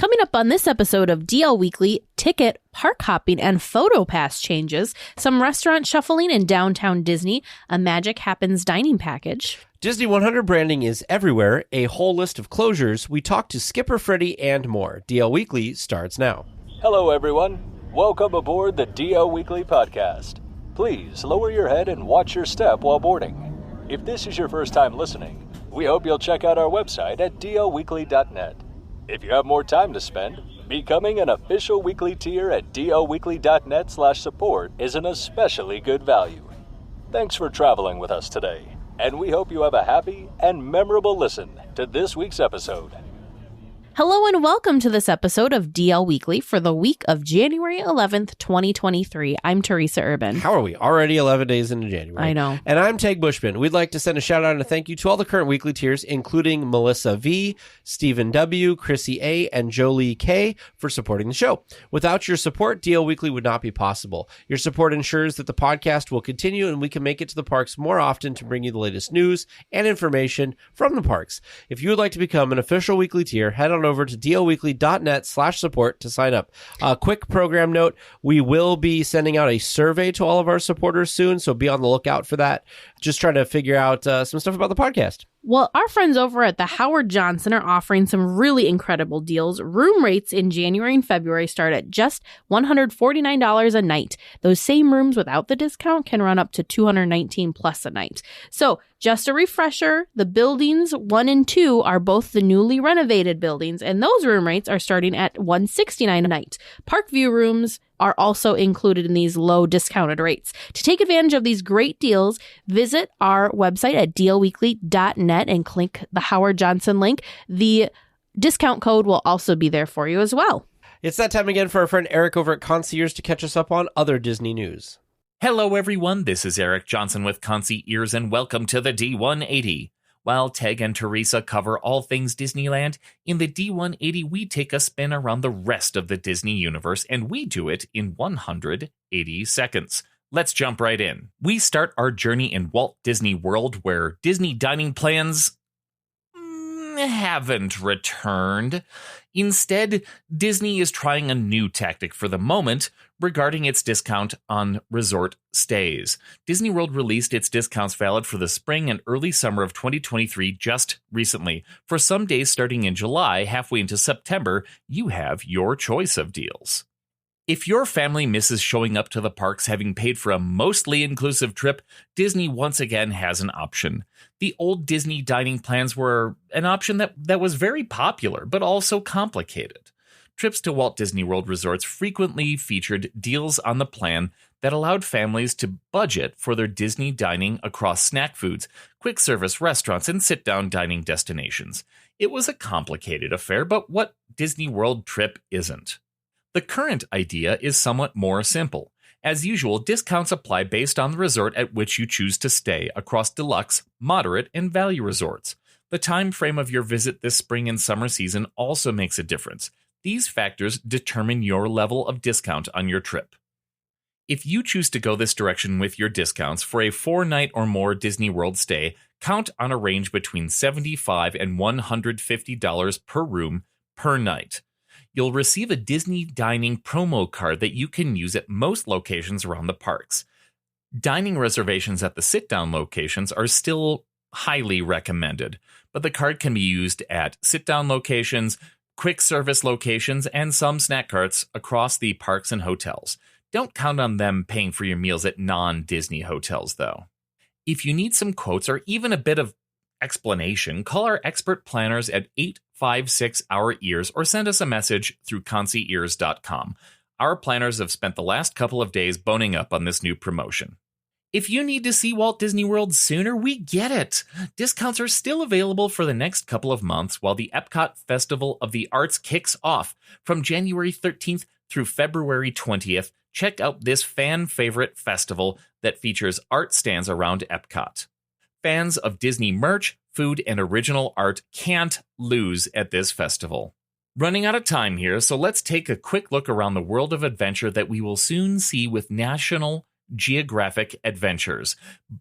Coming up on this episode of DL Weekly, ticket, park hopping, and PhotoPass changes, some restaurant shuffling in downtown Disney, a Magic Happens dining package. Disney 100 branding is everywhere, a whole list of closures. We talk to Skipper Freddy and more. DL Weekly starts now. Hello, everyone. Welcome aboard the DL Weekly podcast. Please lower your head and watch your step while boarding. If this is your first time listening, we hope you'll check out our website at DLWeekly.net. If you have more time to spend, becoming an official weekly tier at DLWeekly.net/support is an especially good value. Thanks for traveling with us today, and we hope you have a happy and memorable listen to this week's episode. Hello and welcome to this episode of DL Weekly for the week of January 11th, 2023. I'm Teresa Urban. How are we? Already 11 days into January. I know. And I'm Tag Bushman. We'd like to send a shout out and a thank you to all the current weekly tiers, including Melissa V, Stephen W, Chrissy A, and Jolie K for supporting the show. Without your support, DL Weekly would not be possible. Your support ensures that the podcast will continue and we can make it to the parks more often to bring you the latest news and information from the parks. If you would like to become an official weekly tier, head on over to DLWeekly.net/support to sign up. A quick program note, we will be sending out a survey to all of our supporters soon, so be on the lookout for that. Just trying to figure out some stuff about the podcast. Well, our friends over at the Howard Johnson are offering some really incredible deals. Room rates in January and February start at just $149 a night. Those same rooms without the discount can run up to $219 plus a night. So just a refresher, the buildings 1 and 2 are both the newly renovated buildings, and those room rates are starting at $169 a night. Parkview rooms are also included in these low discounted rates. To take advantage of these great deals, visit our website at DLWeekly.net and click the Howard Johnson link. The discount code will also be there for you as well. It's that time again for our friend Eric over at Concierge to catch us up on other Disney news. Hello, everyone. This is Eric Johnson with Concierge, and welcome to the D180. While Teg and Teresa cover all things Disneyland, in the D180 we take a spin around the rest of the Disney universe, and we do it in 180 seconds. Let's jump right in. We start our journey in Walt Disney World, where Disney dining plans haven't returned. Instead, Disney is trying a new tactic for the moment regarding its discount on resort stays. Disney World released its discounts valid for the spring and early summer of 2023 just recently. For some days starting in July, halfway into September, you have your choice of deals. If your family misses showing up to the parks having paid for a mostly inclusive trip, Disney once again has an option. The old Disney dining plans were an option that was very popular, but also complicated. Trips to Walt Disney World resorts frequently featured deals on the plan that allowed families to budget for their Disney dining across snack foods, quick service restaurants, and sit-down dining destinations. It was a complicated affair, but what Disney World trip isn't? The current idea is somewhat more simple. As usual, discounts apply based on the resort at which you choose to stay across deluxe, moderate, and value resorts. The time frame of your visit this spring and summer season also makes a difference. These factors determine your level of discount on your trip. If you choose to go this direction with your discounts for a 4-night or more Disney World stay, count on a range between $75 and $150 per room per night. You'll receive a Disney Dining promo card that you can use at most locations around the parks. Dining reservations at the sit-down locations are still highly recommended, but the card can be used at sit-down locations, quick service locations, and some snack carts across the parks and hotels. Don't count on them paying for your meals at non-Disney hotels, though. If you need some quotes or even a bit of explanation, call our expert planners at 856-OUR-EARS or send us a message through concierge.com. Our planners have spent the last couple of days boning up on this new promotion. If you need to see Walt Disney World sooner, we get it. Discounts are still available for the next couple of months while the Epcot Festival of the Arts kicks off. From January 13th through February 20th, check out this fan favorite festival that features art stands around Epcot. Fans of Disney merch, food, and original art can't lose at this festival. Running out of time here, so let's take a quick look around the world of adventure that we will soon see with National Geographic Adventures.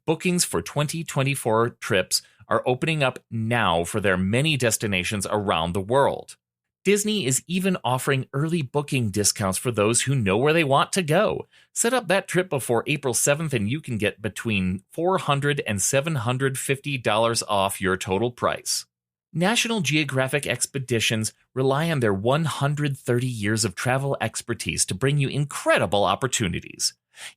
Bookings for 2024 trips are opening up now for their many destinations around the world. Disney is even offering early booking discounts for those who know where they want to go. Set up that trip before April 7th and you can get between $400 and $750 off your total price. National Geographic Expeditions rely on their 130 years of travel expertise to bring you incredible opportunities.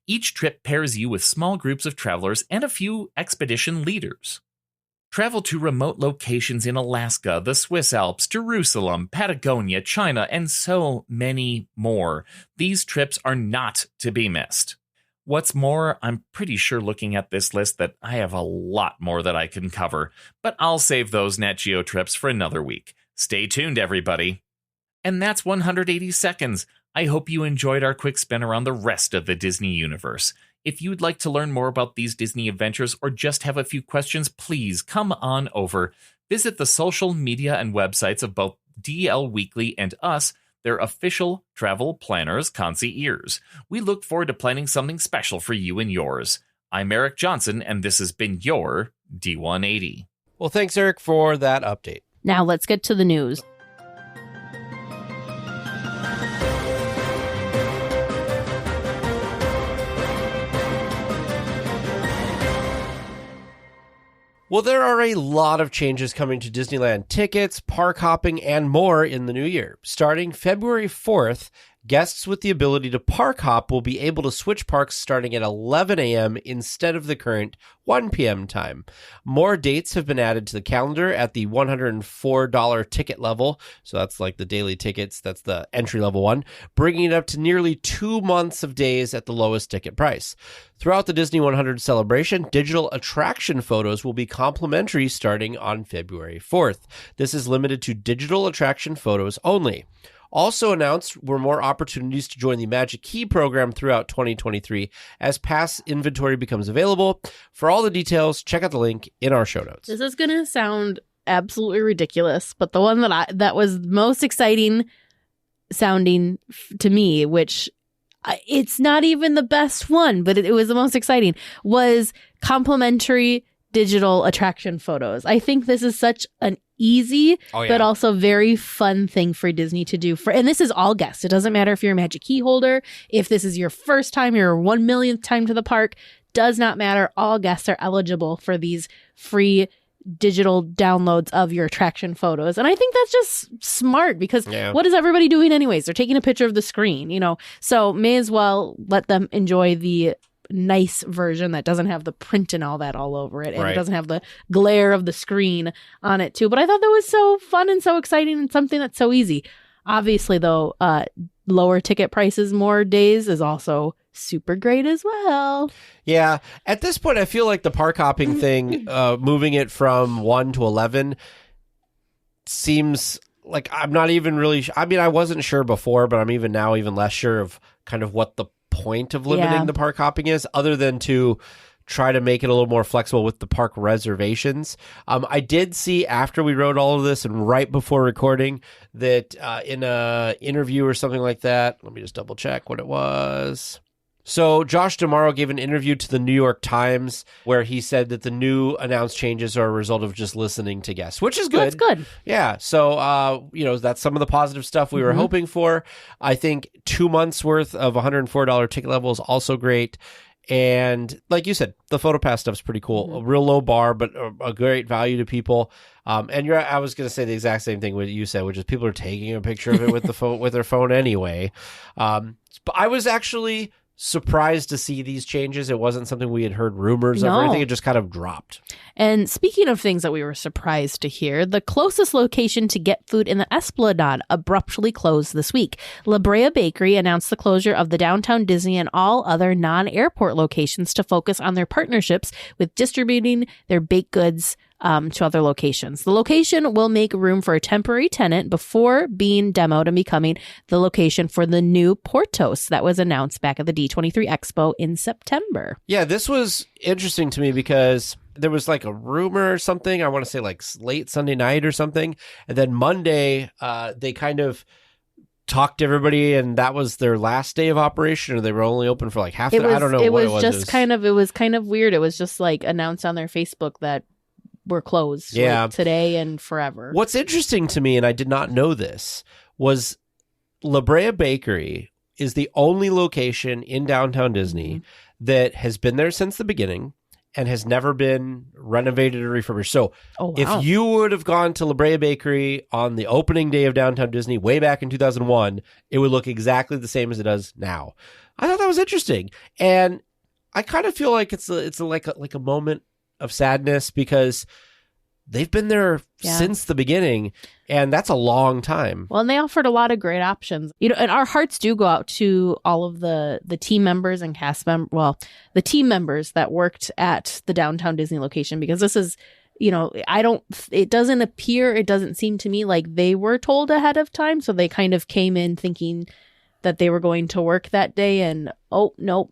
Each trip pairs you with small groups of travelers and a few expedition leaders. Travel to remote locations in Alaska, the Swiss Alps, Jerusalem, Patagonia, China, and so many more. These trips are not to be missed. What's more, I'm pretty sure looking at this list that I have a lot more that I can cover, but I'll save those Nat Geo trips for another week. Stay tuned, everybody. And that's 180 seconds. I hope you enjoyed our quick spin around the rest of the Disney universe. If you'd like to learn more about these Disney adventures or just have a few questions, please come on over. Visit the social media and websites of both DL Weekly and us, their official travel planners, concierges. We look forward to planning something special for you and yours. I'm Eric Johnson, and this has been your D180. Well, thanks, Eric, for that update. Now let's get to the news. Well, there are a lot of changes coming to Disneyland tickets, park hopping, and more in the new year. Starting February 4th, guests with the ability to park hop will be able to switch parks starting at 11 a.m. instead of the current 1 p.m. time. More dates have been added to the calendar at the $104 ticket level. So that's like the daily tickets. That's the entry-level one, bringing it up to nearly 2 months of days at the lowest ticket price. Throughout the Disney 100 celebration, digital attraction photos will be complimentary starting on February 4th. This is limited to digital attraction photos only. Also announced were more opportunities to join the Magic Key program throughout 2023 as pass inventory becomes available. For all the details, check out the link in our show notes. This is going to sound absolutely ridiculous, but the one that was most exciting sounding to me, which it's not even the best one, but it was the most exciting, was complimentary digital attraction photos. I think this is such an easy, but also very fun thing for Disney to do. And this is all guests. It doesn't matter if you're a Magic Key holder, if this is your first time, your 1 millionth time to the park, does not matter. All guests are eligible for these free digital downloads of your attraction photos. And I think that's just smart because what is everybody doing anyways? They're taking a picture of the screen, so may as well let them enjoy the nice version that doesn't have the print and all that all over it, and it doesn't have the glare of the screen on it too. But I thought that was so fun and so exciting and something that's so easy. Obviously, though, lower ticket prices, more days is also super great as well. Yeah. At this point, I feel like the park hopping thing, moving it from 1 to 11 seems like I'm not even really I wasn't sure before, but I'm even now even less sure of kind of what the point of limiting the park hopping is, other than to try to make it a little more flexible with the park reservations. I did see after we wrote all of this and right before recording that in a interview or something like that, let me just double check what it was. So Josh D'Amaro gave an interview to the New York Times where he said that the new announced changes are a result of just listening to guests, which is good. That's good. Yeah. So, that's some of the positive stuff we were hoping for. I think 2 months worth of $104 ticket level is also great. And like you said, the PhotoPass stuff's pretty cool. A real low bar, but a great value to people. And I was going to say the exact same thing what you said, which is people are taking a picture of it with the phone, with their phone anyway. But I was actually surprised to see these changes. It wasn't something we had heard rumors of or anything. It just kind of dropped. And speaking of things that we were surprised to hear, the closest location to get food in the Esplanade abruptly closed this week. La Brea Bakery announced the closure of the downtown Disney and all other non-airport locations to focus on their partnerships with distributing their baked goods to other locations. The location will make room for a temporary tenant before being demoed and becoming the location for the new Portos that was announced back at the D23 Expo in September. Yeah, this was interesting to me because there was like a rumor or something, I want to say like late Sunday night or something, and then Monday they kind of talked to everybody and that was their last day of operation, or they were only open for like half I don't know what it was. It was kind of weird. It was just like announced on their Facebook that were closed Yeah. today and forever. What's interesting to me, and I did not know this, was La Brea Bakery is the only location in downtown Disney that has been there since the beginning and has never been renovated or refurbished. So if you would have gone to La Brea Bakery on the opening day of downtown Disney way back in 2001, it would look exactly the same as it does now. I thought that was interesting. And I kind of feel like it's like a moment of sadness because they've been there since the beginning, and that's a long time. Well, and they offered a lot of great options. You know, and our hearts do go out to all of the team members and cast members. Well, the team members that worked at the downtown Disney location, because this is, you know, it doesn't seem to me like they were told ahead of time. So they kind of came in thinking that they were going to work that day, and oh, nope,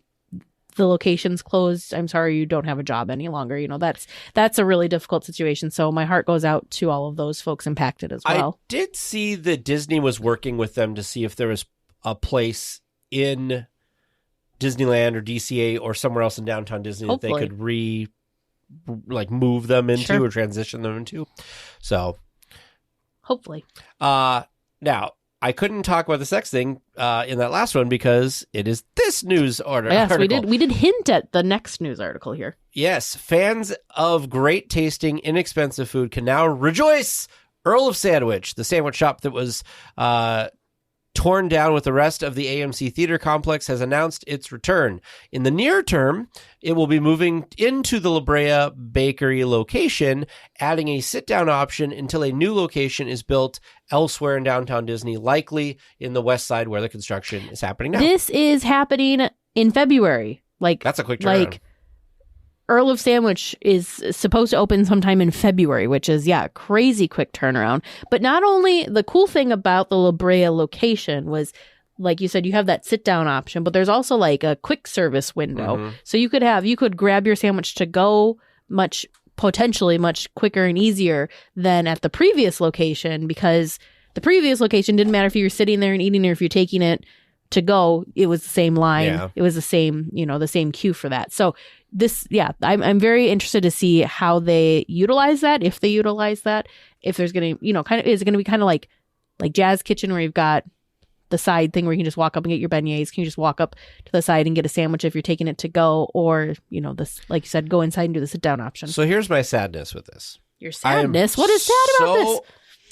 the location's closed. I'm sorry, you don't have a job any longer. You know, that's a really difficult situation. So my heart goes out to all of those folks impacted as well. I did see that Disney was working with them to see if there was a place in Disneyland or DCA or somewhere else in downtown Disney that they could move them into or transition them into. So hopefully. Now, I couldn't talk about the sex thing in that last one because it is this news article. Yes, we did hint at the next news article here. Yes, fans of great tasting, inexpensive food can now rejoice. Earl of Sandwich, the sandwich shop that was torn down with the rest of the AMC Theater complex, has announced its return. In the near term, it will be moving into the La Brea Bakery location, adding a sit-down option until a new location is built elsewhere in downtown Disney, likely in the west side where the construction is happening now. This is happening in February. That's a quick turnaround. Earl of Sandwich is supposed to open sometime in February, which is, crazy quick turnaround. But not only, the cool thing about the La Brea location was, like you said, you have that sit-down option, but there's also like a quick service window. Mm-hmm. So you could grab your sandwich to go potentially much quicker and easier than at the previous location, because the previous location didn't matter if you were sitting there and eating or if you're taking it to go, it was the same line. Yeah. It was the same, the same queue for that. So I'm very interested to see how they utilize that, if they utilize that, if there's going to, is it going to be kind of like Jazz Kitchen where you've got the side thing where you can just walk up and get your beignets? Can you just walk up to the side and get a sandwich if you're taking it to go? Or, this, like you said, go inside and do the sit down option. So here's my sadness with this. Your sadness? What is sad about this?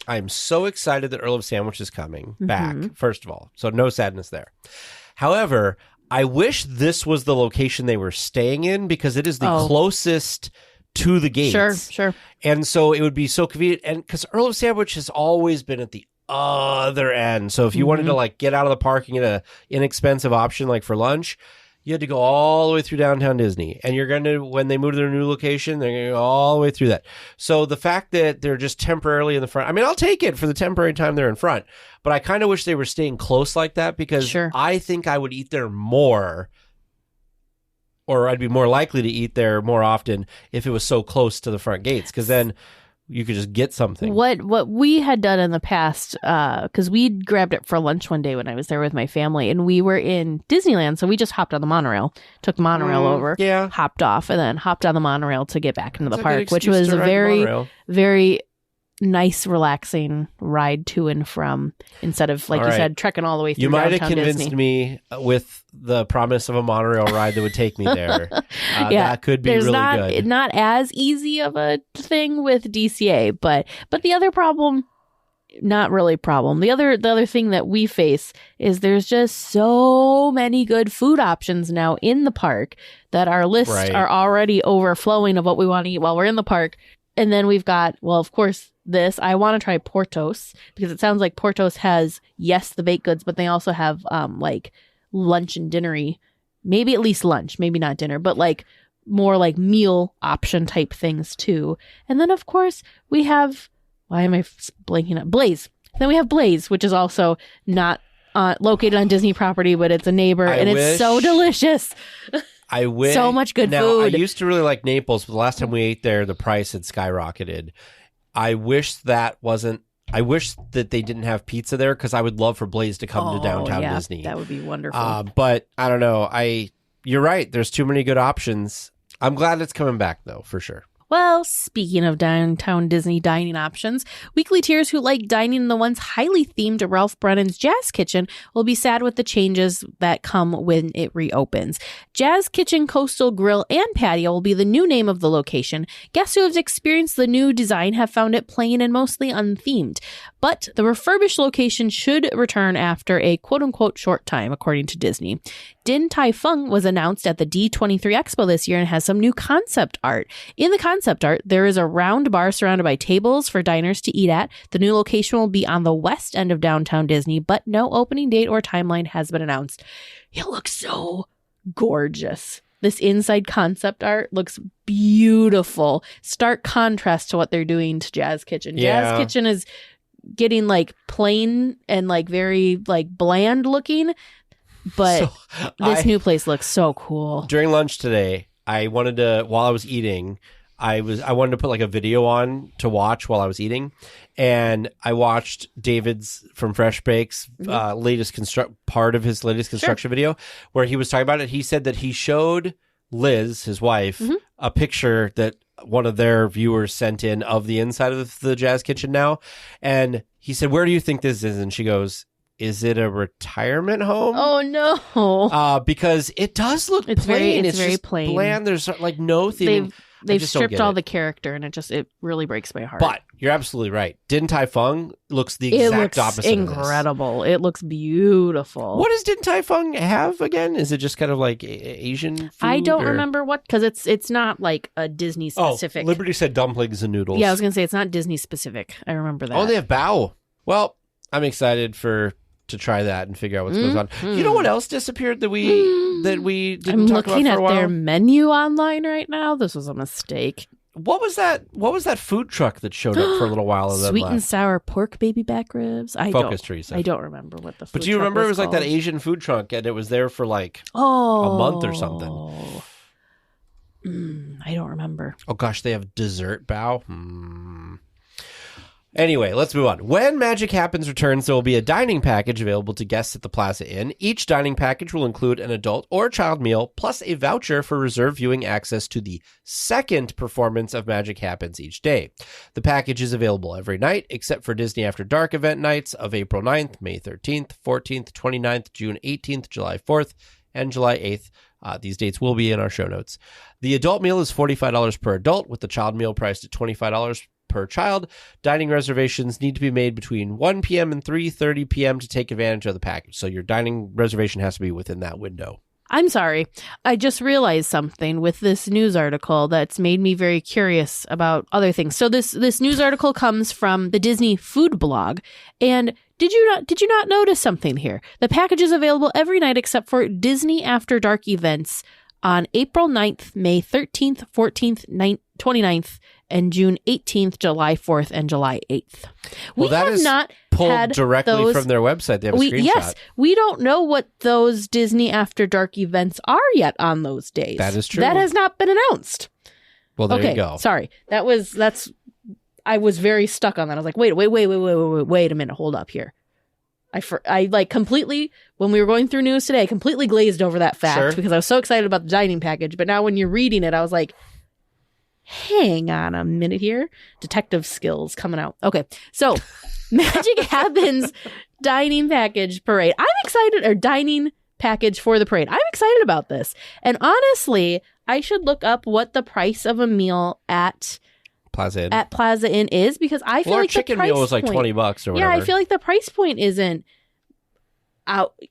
I'm so excited that Earl of Sandwich is coming back, first of all. So no sadness there. However, I wish this was the location they were staying in because it is the closest to the gates. Sure. And so it would be so convenient. And because Earl of Sandwich has always been at the other end. So if you wanted to get out of the park and get an inexpensive option for lunch, you had to go all the way through downtown Disney. And you're going to, when they move to their new location, they're going to go all the way through that. So the fact that they're just temporarily in the front, I mean, I'll take it for the temporary time they're in front. But I kind of wish they were staying close like that because I think I would eat there more, or I'd be more likely to eat there more often if it was so close to the front gates, because then you could just get something. What we had done in the past, because we grabbed it for lunch one day when I was there with my family, and we were in Disneyland, so we just hopped on the monorail, took the monorail over, hopped off, and then hopped on the monorail to get back into the park, which was a very, very nice, relaxing ride to and from, instead of, like you said, trekking all the way through downtown Disney. You might have convinced me with the promise of a monorail ride that would take me there. That could be really good. Not as easy of a thing with DCA, but the other problem, not really problem. The other thing that we face is there's just so many good food options now in the park that our lists are already overflowing of what we want to eat while we're in the park. And then we've got, of course, this. I want to try Portos because it sounds like Portos has, the baked goods, but they also have lunch and dinnery, maybe at least lunch, maybe not dinner, but more meal option type things too. And then of course we have, why am I blanking out? Blaze. Then we have Blaze, which is also not located on Disney property, but it's a neighbor, it's so delicious. I wish. So much good I food. used to really like Naples, but the last time we ate there, the price had skyrocketed. I wish that they didn't have pizza there, because I would love for Blaze to come to downtown Disney. That would be wonderful. But I don't know. You're right. There's too many good options. I'm glad it's coming back, though, for sure. Well, speaking of downtown Disney dining options, weekly tiers who like dining in the once highly themed Ralph Brennan's Jazz Kitchen will be sad with the changes that come when it reopens. Jazz Kitchen Coastal Grill and Patio will be the new name of the location. Guests who have experienced the new design have found it plain and mostly unthemed. But the refurbished location should return after a quote-unquote short time, according to Disney. Din Tai Fung was announced at the D23 Expo this year and has some new concept art. In the concept art, there is a round bar surrounded by tables for diners to eat at. The new location will be on the west end of downtown Disney, but no opening date or timeline has been announced. It looks so gorgeous. This inside concept art looks beautiful. Stark contrast to what they're doing to Jazz Kitchen. Yeah. Jazz Kitchen is getting like plain and like very like bland looking, but this new place looks so cool. During lunch today, I wanted to, while I was eating, I wanted to put like a video on to watch while I was eating, and I watched David's from Fresh Bake's part of his latest construction video where he was talking about it. He said that he showed Liz, his wife, a picture that one of their viewers sent in of the inside of the Jazz Kitchen now, and he said, "Where do you think this is?" And she goes, "Is it a retirement home?" Oh no! Because it does look plain. It's very just plain. Bland. There's like no theming. They've stripped all the character, and it really breaks my heart. But you're absolutely right. Din Tai Fung looks the exact opposite. Incredible. It looks beautiful. What does Din Tai Fung have again? Is it just kind of like Asian food? I don't remember what, because it's not like a Disney specific. Oh, Liberty said dumplings and noodles. Yeah, I was gonna say it's not Disney specific. I remember that. Oh, they have bao. Well, I'm excited to try that and figure out what's going on. You know what else disappeared that we didn't talk about for a while? I'm looking at their menu online right now. This was a mistake. What was that food truck that showed up for a little while and then Sweet left? and sour pork baby back ribs. Teresa. I don't remember what the food But do you truck remember it was called. like that Asian food truck and it was there for like a month or something? I don't remember. Oh gosh, they have dessert bao. Anyway, let's move on. When Magic Happens returns, there will be a dining package available to guests at the Plaza Inn. Each dining package will include an adult or child meal, plus a voucher for reserved viewing access to the second performance of Magic Happens each day. The package is available every night, except for Disney After Dark event nights of April 9th, May 13th, 14th, 29th, June 18th, July 4th, and July 8th. These dates will be in our show notes. The adult meal is $45 per adult, with the child meal priced at $25 per child. Dining reservations need to be made between 1 p.m. and 3:30 p.m. to take advantage of the package. So your dining reservation has to be within that window. I'm sorry. I just realized something with this news article that's made me very curious about other things. So this news article comes from the Disney food blog. And did you not notice something here? The package is available every night except for Disney After Dark events on April 9th, May 13th, 14th, 29th, and June 18th, July 4th, and July 8th. Well, that is not pulled directly from their website. They have a screenshot. Yes, we don't know what those Disney After Dark events are yet on those days. That is true. That has not been announced. Well, there you go. Sorry. I was very stuck on that. I was like, wait a minute. Hold up here. I like completely, when we were going through news today, I completely glazed over that fact because I was so excited about the dining package. But now when you're reading it, I was like, hang on a minute here. Detective skills coming out. Okay. So Magic Happens dining package parade. I'm excited, or dining package for the parade. I'm excited about this. And honestly, I should look up what the price of a meal at Plaza Inn is, because I feel like the chicken meal was like $20 or whatever. Yeah, I feel like the price point isn't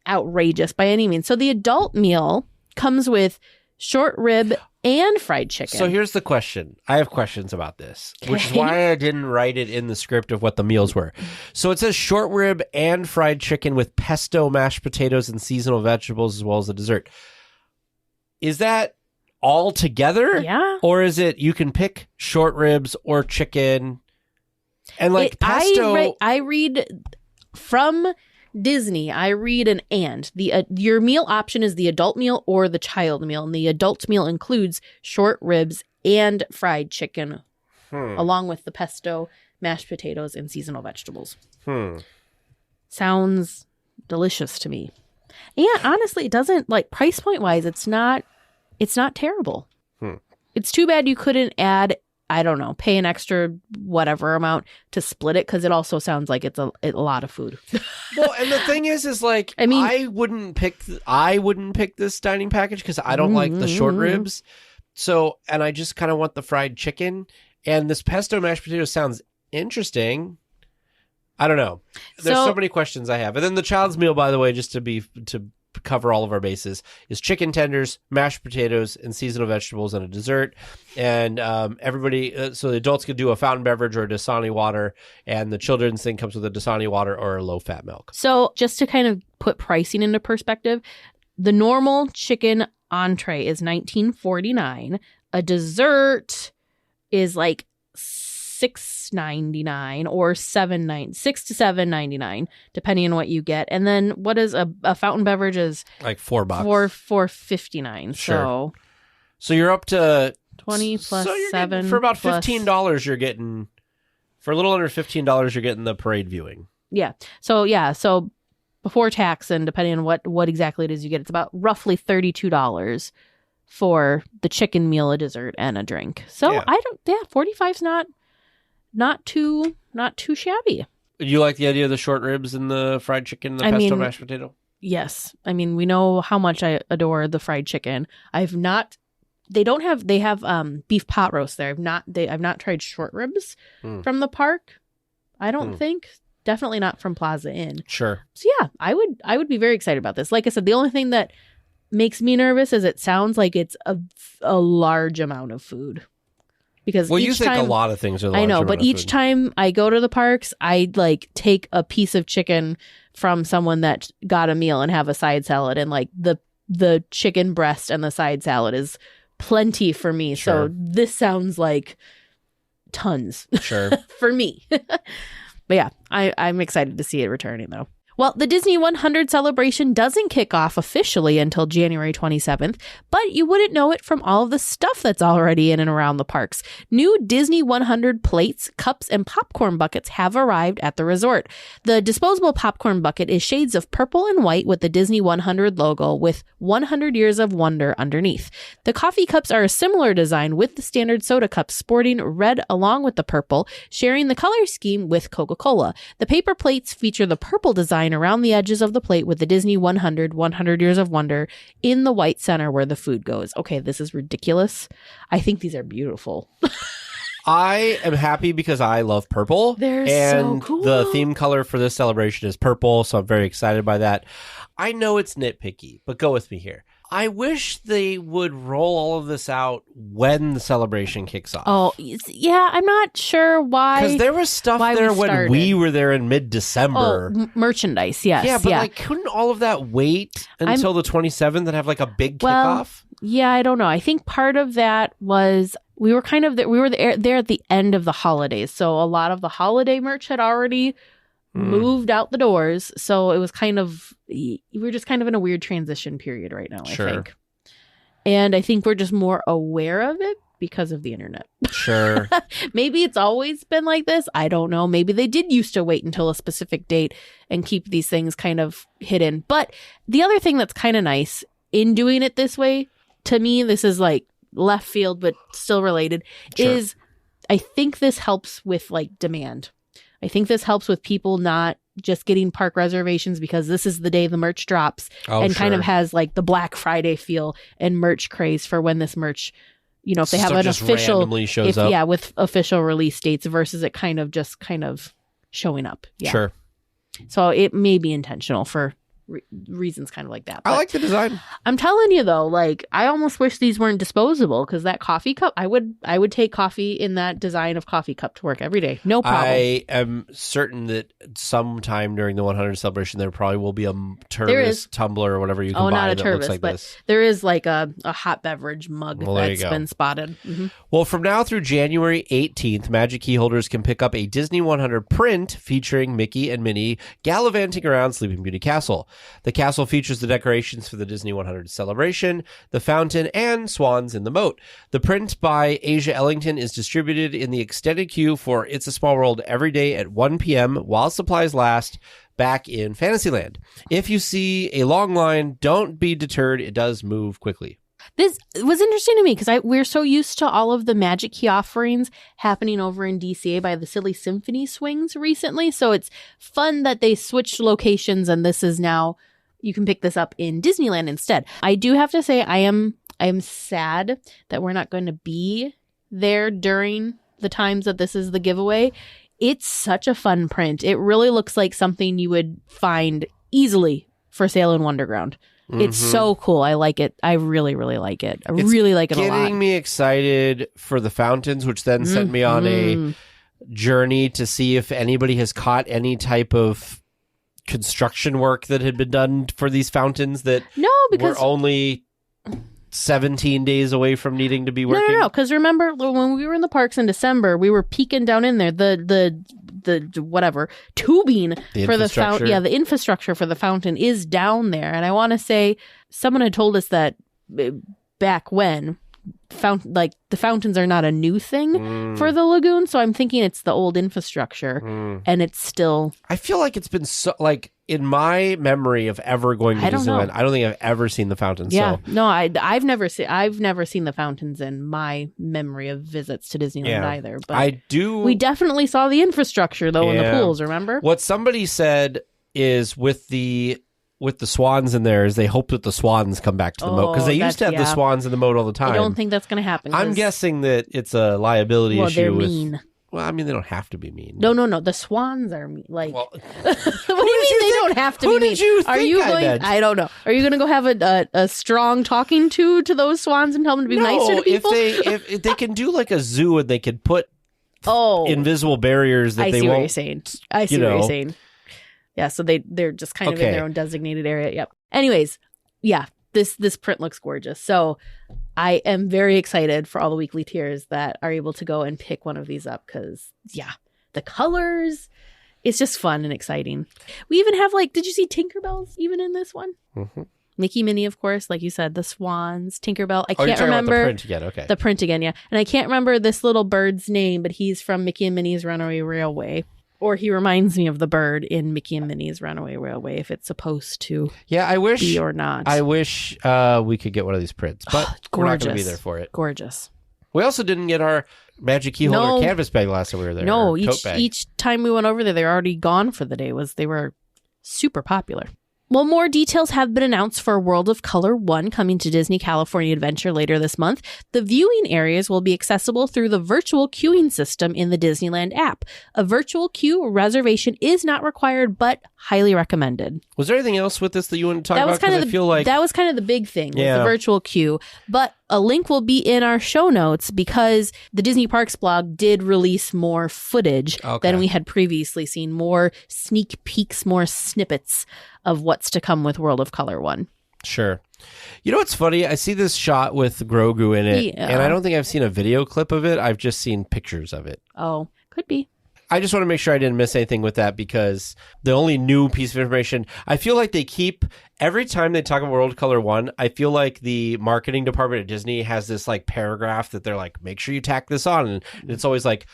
outrageous by any means. So the adult meal comes with short rib and fried chicken. So here's the question. I have questions about this, which is why I didn't write it in the script of what the meals were. So it says short rib and fried chicken with pesto, mashed potatoes, and seasonal vegetables, as well as a dessert. Is that all together? Yeah. Or is it you can pick short ribs or chicken and like pesto? I read from Disney. I read an and. Your meal option is the adult meal or the child meal. And the adult meal includes short ribs and fried chicken along with the pesto, mashed potatoes, and seasonal vegetables. Sounds delicious to me. And honestly, it doesn't, like, price point wise, it's not terrible. It's too bad you couldn't add I don't know, pay an extra whatever amount to split it, because it also sounds like it's a lot of food. Well, and the thing is like, I mean, I wouldn't pick this dining package because I don't like the short ribs. So, and I just kind of want the fried chicken. And this pesto mashed potato sounds interesting. I don't know. There's so many questions I have. And then the child's meal, by the way, just to cover all of our bases, is chicken tenders, mashed potatoes, and seasonal vegetables, and a dessert. And everybody, so the adults could do a fountain beverage or a Dasani water, and the children's thing comes with a Dasani water or a low-fat milk. So just to kind of put pricing into perspective, the normal chicken entree is $19.49. A dessert is like $6.99 or $6 to $7.99, depending on what you get. And then what is a fountain beverage is like $4. $4.59. Sure. So you're up to 20 plus so you're 7 for about plus, $15. You're getting, for a little under $15, you're getting the parade viewing. Yeah. So before tax and depending on what exactly it is you get, it's about roughly $32 for the chicken meal, a dessert, and a drink. So yeah. 45's not too shabby. You like the idea of the short ribs and the fried chicken and the pesto mashed potato? Yes. I mean, we know how much I adore the fried chicken. They have beef pot roast there. I've not tried short ribs from the park. I don't think. Definitely not from Plaza Inn. Sure. So yeah, I would be very excited about this. Like I said, the only thing that makes me nervous is it sounds like it's a large amount of food. Because you think a lot of things are large. I know, but each time I go to the parks, I like take a piece of chicken from someone that got a meal and have a side salad, and like the chicken breast and the side salad is plenty for me. Sure. So this sounds like tons. Sure. For me. But yeah, I'm excited to see it returning though. Well, the Disney 100 celebration doesn't kick off officially until January 27th, but you wouldn't know it from all of the stuff that's already in and around the parks. New Disney 100 plates, cups, and popcorn buckets have arrived at the resort. The disposable popcorn bucket is shades of purple and white with the Disney 100 logo with 100 Years of Wonder underneath. The coffee cups are a similar design with the standard soda cups sporting red along with the purple, sharing the color scheme with Coca-Cola. The paper plates feature the purple design around the edges of the plate with the Disney 100 Years of Wonder in the white center where the food goes. Okay, this is ridiculous. I think these are beautiful. I am happy because I love purple. They're so cool. The theme color for this celebration is purple, so I'm very excited by that. I know it's nitpicky, but go with me here. I wish they would roll all of this out when the celebration kicks off. Oh, yeah, I'm not sure why. Because there was stuff there when we were there in mid-December. Oh, merchandise, yes. Yeah, but like, couldn't all of that wait until the 27th and have like a big kickoff? Yeah, I don't know. I think part of that was we were there at the end of the holidays. So a lot of the holiday merch had already moved out the doors. So it was we're just kind of in a weird transition period right now, I think. And I think we're just more aware of it because of the internet. Sure. Maybe it's always been like this. I don't know. Maybe they did used to wait until a specific date and keep these things kind of hidden. But the other thing that's kind of nice in doing it this way, to me, this is like left field, but still related, is I think this helps with like demand. I think this helps with people not just getting park reservations because this is the day the merch drops kind of has like the Black Friday feel and merch craze for when this merch, if they have an official, with official release dates versus it kind of showing up. Yeah. Sure. So it may be intentional for reasons kind of like that. But I like the design. I'm telling you though, like I almost wish these weren't disposable because that coffee cup, I would take coffee in that design of coffee cup to work every day. No problem. I am certain that sometime during the 100 celebration there probably will be a Tervis tumbler or whatever you can buy that looks like this. There is like a hot beverage mug that's been spotted. Mm-hmm. Well, from now through January 18th, Magic Key holders can pick up a Disney 100 print featuring Mickey and Minnie gallivanting around Sleeping Beauty Castle. The castle features the decorations for the Disney 100 celebration, the fountain, and swans in the moat. The print by Asia Ellington is distributed in the extended queue for It's a Small World every day at 1 p.m. while supplies last back in Fantasyland. If you see a long line, don't be deterred. It does move quickly. This was interesting to me because we're so used to all of the Magic Key offerings happening over in DCA by the Silly Symphony swings recently. So it's fun that they switched locations and this is now, you can pick this up in Disneyland instead. I do have to say I am sad that we're not going to be there during the times that this is the giveaway. It's such a fun print. It really looks like something you would find easily for sale in Wonderground. It's so cool. I like it. I really, really like it. I really like it a lot. Getting me excited for the fountains, which then sent me on a journey to see if anybody has caught any type of construction work that had been done for these fountains that were only 17 days away from needing to be working. No. Because remember when we were in the parks in December, we were peeking down in there. The whatever tubing for the fountain. Yeah, the infrastructure for the fountain is down there. And I want to say someone had told us that back when the fountains are not a new thing for the lagoon. So I'm thinking it's the old infrastructure and it's still. I feel like it's been so in my memory of ever going to Disneyland, I don't think I've ever seen the fountains. Yeah, so. no, I've never seen the fountains in my memory of visits to Disneyland either. But we definitely saw the infrastructure though in the pools. Remember what somebody said is with the swans in there is they hope that the swans come back to the moat because they used to have the swans in the moat all the time. I don't think that's going to happen. I'm guessing that it's a liability issue. They're mean. Well, I mean, they don't have to be mean. No. The swans are mean. Like, well, what do you mean they don't have to be mean? Who did you are think you I going? meant? I don't know. Are you going to go have a strong talking to those swans and tell them to be nicer to people? if they can do like a zoo and they can put invisible barriers that I they see won't. What you're saying. I see what you're saying. Yeah, so they're just kind of in their own designated area. Yep. Anyways, yeah, this print looks gorgeous. So I am very excited for all the weekly tiers that are able to go and pick one of these up because, the colors, it's just fun and exciting. We even have did you see Tinkerbell's even in this one? Mm-hmm. Mickey, Minnie, of course, like you said, the swans, Tinkerbell. I can't remember the print again. Okay, the print again, yeah. And I can't remember this little bird's name, but he's from Mickey and Minnie's Runaway Railway. Or he reminds me of the bird in Mickey and Minnie's Runaway Railway, if it's supposed to be or not. I wish we could get one of these prints, but we're not going to be there for it. Gorgeous. We also didn't get our Magic Key holder canvas bag last time we were there. No, each time we went over there, they were already gone for the day. They were super popular. Well, more details have been announced for World of Color 1 coming to Disney California Adventure later this month. The viewing areas will be accessible through the virtual queuing system in the Disneyland app. A virtual queue reservation is not required, but highly recommended. Was there anything else with this that you wanted to talk about? That was kind of the big thing, was the virtual queue. But a link will be in our show notes because the Disney Parks blog did release more footage than we had previously seen. More sneak peeks, more snippets of what's to come with World of Color 1. Sure. You know what's funny? I see this shot with Grogu in it, and I don't think I've seen a video clip of it. I've just seen pictures of it. Oh, could be. I just want to make sure I didn't miss anything with that because the only new piece of information, I feel like they keep, every time they talk about World of Color 1, I feel like the marketing department at Disney has this paragraph that they're like, make sure you tack this on. And it's always like,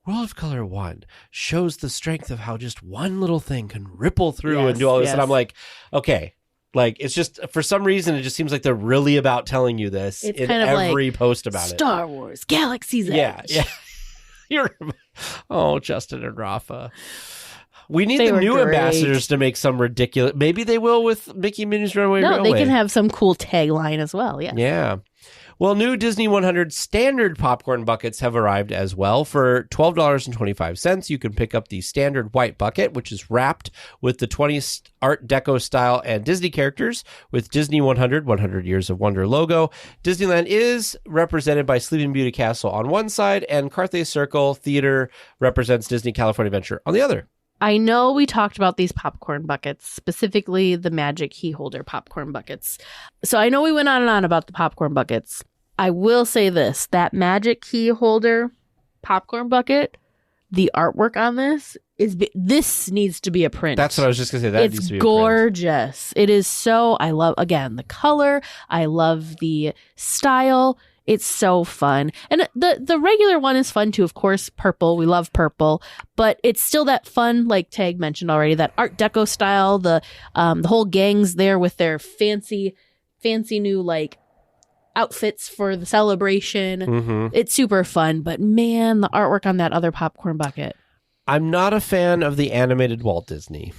World of Color 1 shows the strength of how just one little thing can ripple through and do all this. And I'm like, okay. It's just, for some reason, it just seems like they're really about telling you this in every post about it. Star Wars, Galaxy's Edge. Yeah. Justin and Rafa. We need the new ambassadors to make some ridiculous. Maybe they will with Mickey and Minnie's Runaway Railway. They can have some cool tagline as well. Yeah. Well, new Disney 100 standard popcorn buckets have arrived as well. For $12.25, you can pick up the standard white bucket, which is wrapped with the 20s Art Deco style and Disney characters with Disney 100 Years of Wonder logo. Disneyland is represented by Sleeping Beauty Castle on one side, and Carthay Circle Theater represents Disney California Adventure on the other. I know we talked about these popcorn buckets, specifically the Magic Key holder popcorn buckets. So I know we went on and on about the popcorn buckets. I will say this, that Magic Key holder popcorn bucket, the artwork on this needs to be a print. That's what I was just going to say. That needs to be gorgeous. It is so, I love, again, the color. I love the style. It's so fun. And the regular one is fun too. Of course, purple. We love purple. But it's still that fun, like Tag mentioned already, that Art Deco style. The whole gang's there with their fancy new outfits for the celebration. Mm-hmm. It's super fun, but man, the artwork on that other popcorn bucket. I'm not a fan of the animated Walt Disney.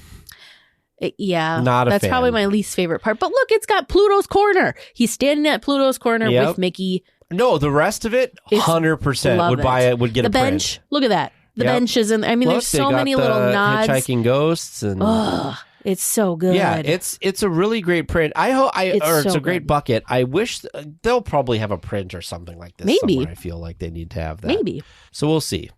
That's probably my least favorite part. But look, it's got Pluto's Corner. He's standing at Pluto's Corner with Mickey. No, the rest of it, 100% would buy it. Would get the a bench. print. Look at that. The bench is in. I mean, there's so many little nods. Hitchhiking ghosts and. It's so good. Yeah, it's a really great print. It's a great bucket. I wish they'll probably have a print or something like this. Maybe. Somewhere. I feel like they need to have that. Maybe. So we'll see.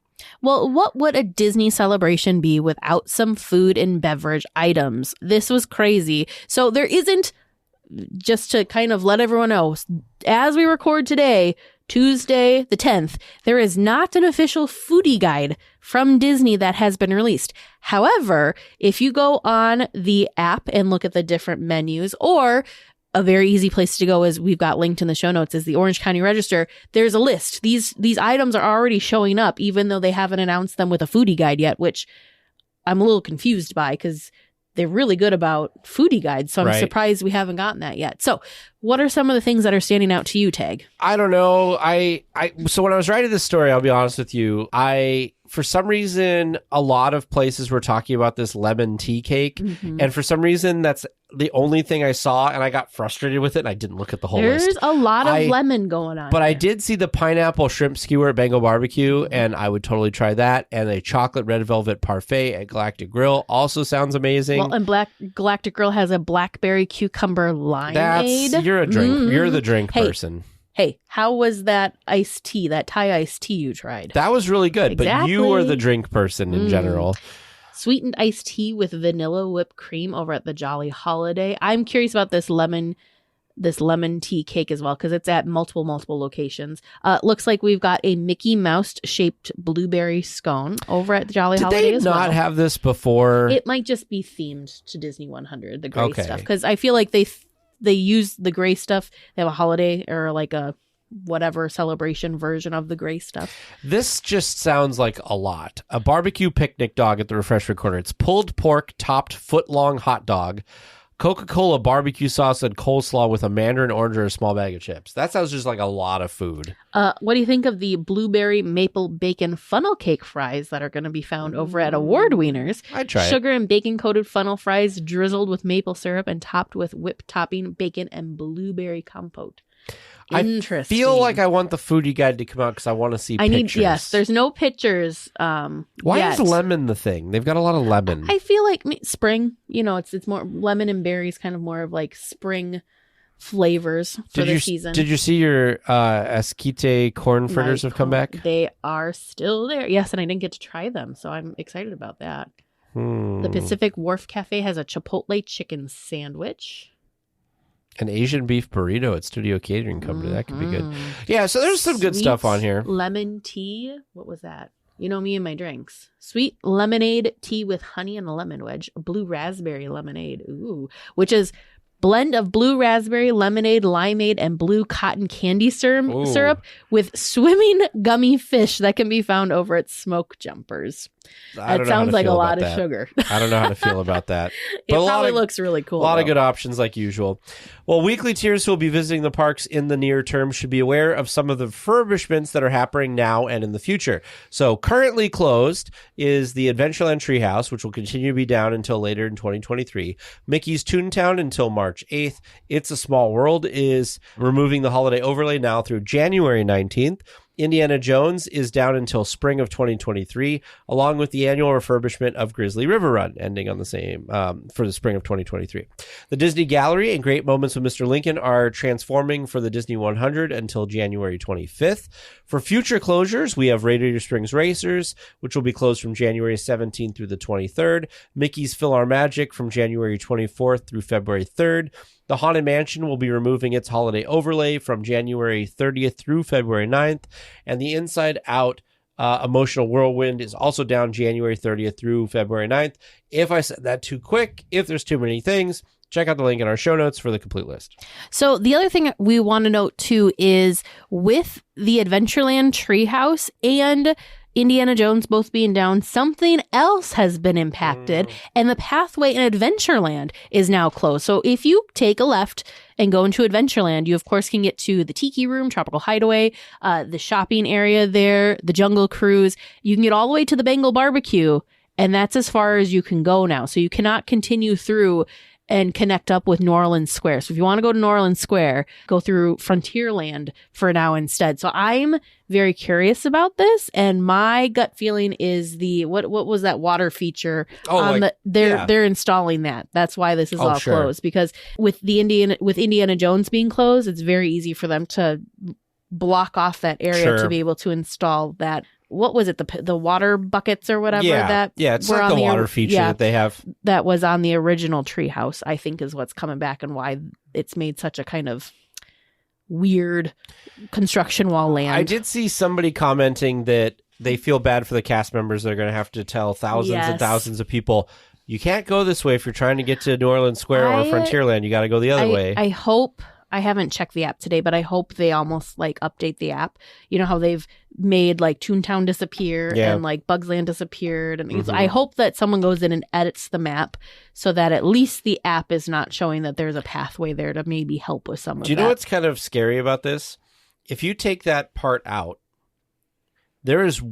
Well, what would a Disney celebration be without some food and beverage items? This was crazy. So there isn't, just to kind of let everyone know, as we record today, Tuesday the 10th, there is not an official foodie guide from Disney that has been released. However, if you go on the app and look at the different menus, or a very easy place to go is we've got linked in the show notes is the Orange County Register. There's a list. These items are already showing up, even though they haven't announced them with a foodie guide yet, which I'm a little confused by because they're really good about foodie guides. So I'm surprised we haven't gotten that yet. So what are some of the things that are standing out to you, Tag? I don't know. So when I was writing this story, I'll be honest with you, for some reason, a lot of places were talking about this lemon tea cake. Mm-hmm. And for some reason, that's the only thing I saw. And I got frustrated with it. And I didn't look at the whole list. There's a lot of lemon going on. But I did see the pineapple shrimp skewer at Bengal Barbecue. And I would totally try that. And a chocolate red velvet parfait at Galactic Grill also sounds amazing. Well, and Galactic Grill has a blackberry cucumber limeade. You're a drink. Mm-hmm. You're the drink person. Hey, how was that iced tea, that Thai iced tea you tried? That was really good, but you are the drink person in general. Sweetened iced tea with vanilla whipped cream over at the Jolly Holiday. I'm curious about this lemon tea cake as well, because it's at multiple locations. Looks like we've got a Mickey Mouse shaped blueberry scone over at the Jolly Holiday as well. Did they not have this before? It might just be themed to Disney 100, the gray stuff, because I feel like they use the gray stuff. They have a holiday or like a whatever celebration version of the gray stuff. This just sounds like a lot. A barbecue picnic dog at the refreshment corner. It's pulled pork topped foot-long hot dog, Coca-Cola barbecue sauce and coleslaw with a mandarin orange or a small bag of chips. That sounds just like a lot of food. What do you think of the blueberry maple bacon funnel cake fries that are going to be found over at Award Wieners? I'd try Sugar and bacon coated funnel fries drizzled with maple syrup and topped with whipped topping, bacon, and blueberry compote. Interesting. I feel like I want the foodie guide to come out because I want to see pictures. Yes, there's no pictures. Why is lemon the thing? They've got a lot of lemon. I feel like spring. It's more lemon and berries, kind of more of like spring flavors for the season. Did you see your esquite corn fritters have come back? They are still there. Yes, and I didn't get to try them, so I'm excited about that. The Pacific Wharf Cafe has a Chipotle chicken sandwich. An Asian beef burrito at Studio Catering Company. That could be good. Yeah, so there's some good stuff on here. Lemon tea. What was that? You know me and my drinks. Sweet lemonade tea with honey and a lemon wedge. Blue raspberry lemonade. Ooh. Which is blend of blue raspberry, lemonade, limeade, and blue cotton candy syrup with swimming gummy fish that can be found over at Smoke Jumpers. That sounds like a lot of sugar. I don't know how to feel about that. It probably looks really cool. A lot of good options like usual. Well, weekly tiers who will be visiting the parks in the near term should be aware of some of the refurbishments that are happening now and in the future. So currently closed is the Adventureland Treehouse, which will continue to be down until later in 2023. Mickey's Toontown until March 8th. It's a Small World is removing the holiday overlay now through January 19th. Indiana Jones is down until spring of 2023, along with the annual refurbishment of Grizzly River Run, ending on the same for the spring of 2023. The Disney Gallery and Great Moments with Mr. Lincoln are transforming for the Disney 100 until January 25th. For future closures, we have Radiator Springs Racers, which will be closed from January 17th through the 23rd. Mickey's PhilharMagic from January 24th through February 3rd. The Haunted Mansion will be removing its holiday overlay from January 30th through February 9th. And the Inside Out Emotional Whirlwind is also down January 30th through February 9th. If I said that too quick, if there's too many things, check out the link in our show notes for the complete list. So the other thing we want to note too is with the Adventureland Treehouse and Indiana Jones both being down, something else has been impacted, and the pathway in Adventureland is now closed. So if you take a left and go into Adventureland, you of course can get to the Tiki Room, Tropical Hideaway, the shopping area there, the Jungle Cruise. You can get all the way to the Bengal Barbecue, and that's as far as you can go now. So you cannot continue through and connect up with New Orleans Square. So if you want to go to New Orleans Square, go through Frontierland for now instead. So I'm very curious about this, and my gut feeling is the what was that water feature? They're installing that. That's why this is all closed, because with Indiana Jones being closed, it's very easy for them to block off that area to be able to install that. What was it? The water buckets or whatever? It's like the water feature that they have. That was on the original Treehouse, I think, is what's coming back and why it's made such a kind of weird construction wall land. I did see somebody commenting that they feel bad for the cast members. They're going to have to tell thousands and thousands of people, you can't go this way if you're trying to get to New Orleans Square or Frontierland. You got to go the other way. I hope. I haven't checked the app today, but I hope they almost like update the app. You know how they've made like Toontown disappear and like Bugs Land disappeared and things. I hope that someone goes in and edits the map so that at least the app is not showing that there's a pathway there to maybe help with some of that. Do you know what's kind of scary about this? If you take that part out, there is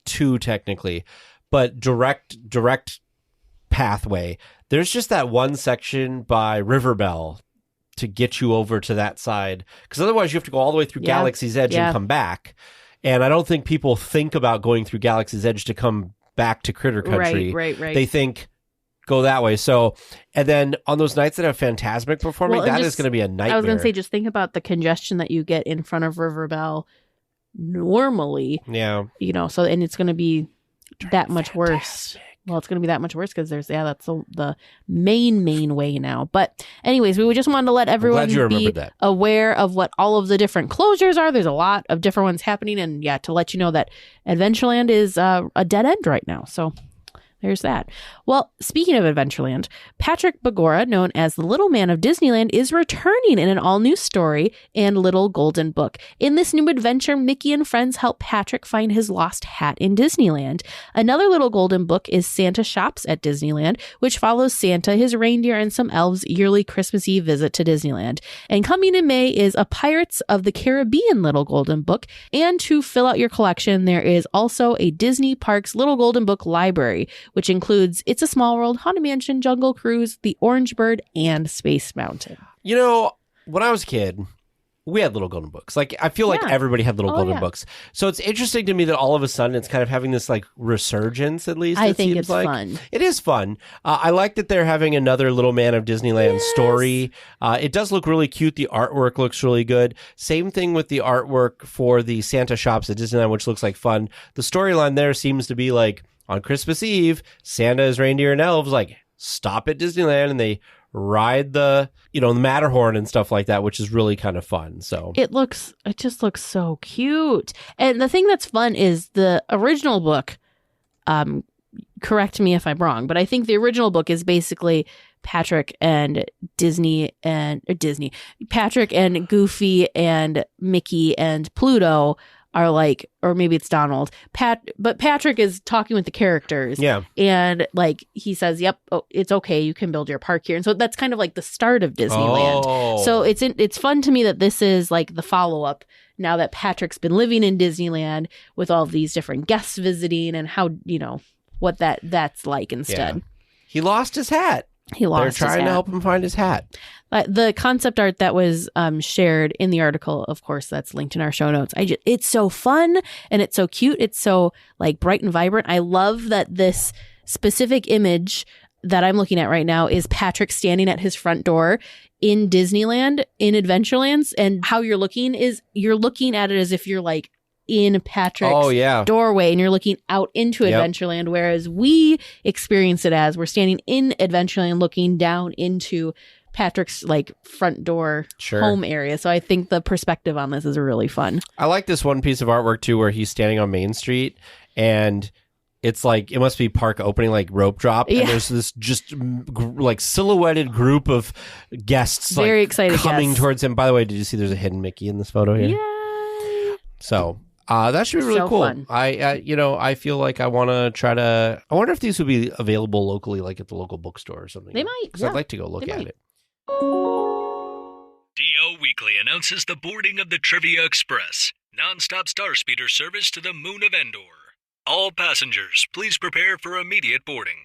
two technically, but direct pathway. There's just that one section by River Bell to get you over to that side, because otherwise you have to go all the way through Galaxy's Edge and come back. And I don't think people think about going through Galaxy's Edge to come back to Critter Country. Right. They think go that way. So, and then on those nights that have Fantasmic performing, that is going to be a nightmare. I was going to say, just think about the congestion that you get in front of River Bell normally. Yeah. You know, so, and it's going to be that much worse. Well, it's going to be that much worse because there's, that's the main way now. But anyways, we just wanted to let everyone be aware of what all of the different closures are. There's a lot of different ones happening. And to let you know that Adventureland is a dead end right now. So there's that. Well, speaking of Adventureland, Patrick Begora, known as the Little Man of Disneyland, is returning in an all-new story and Little Golden Book. In this new adventure, Mickey and friends help Patrick find his lost hat in Disneyland. Another Little Golden Book is Santa Shops at Disneyland, which follows Santa, his reindeer, and some elves' yearly Christmas Eve visit to Disneyland. And coming in May is a Pirates of the Caribbean Little Golden Book. And to fill out your collection, there is also a Disney Parks Little Golden Book library, which includes It's a Small World, Haunted Mansion, Jungle Cruise, The Orange Bird, and Space Mountain. You know, when I was a kid, we had Little Golden Books. Like, I feel like everybody had Little Golden Books. So it's interesting to me that all of a sudden it's kind of having this like resurgence, at least. I think it's fun. It is fun. I like that they're having another Little Man of Disneyland story. It does look really cute. The artwork looks really good. Same thing with the artwork for the Santa Shops at Disneyland, which looks like fun. The storyline there seems to be like, on Christmas Eve, Santa's reindeer and elves like stop at Disneyland and they ride the Matterhorn and stuff like that, which is really kind of fun. So it just looks so cute. And the thing that's fun is the original book. Correct me if I'm wrong, but I think the original book is basically Patrick and Patrick and Goofy and Mickey and Pluto are like, or maybe it's Donald. But Patrick is talking with the characters. Yeah. And like he says, yep, it's okay, you can build your park here. And so that's kind of like the start of Disneyland. Oh. So it's fun to me that this is like the follow-up now that Patrick's been living in Disneyland with all of these different guests visiting and how, what that's like instead. Yeah. He lost his hat. They're trying to help him find his hat. The concept art that was shared in the article, of course, that's linked in our show notes. It's so fun and it's so cute. It's so like bright and vibrant. I love that this specific image that I'm looking at right now is Patrick standing at his front door in Disneyland, in Adventureland. And how you're looking at it as if you're like in Patrick's doorway and you're looking out into Adventureland, whereas we experience it as we're standing in Adventureland looking down into Patrick's like front door home area. So I think the perspective on this is really fun. I like this one piece of artwork too where he's standing on Main Street and it's like, it must be park opening, like rope drop. And there's this just like silhouetted group of guests very excited coming towards him. By the way, did you see there's a hidden Mickey in this photo here? Yeah. So that should be really So cool. fun. I feel like I want to try to. I wonder if these would be available locally, like at the local bookstore or something. They might, Because yeah. I'd like to go look They at might. it. DL Weekly announces the boarding of the Trivia Express, non-stop star speeder service to the moon of Endor. All passengers, please prepare for immediate boarding.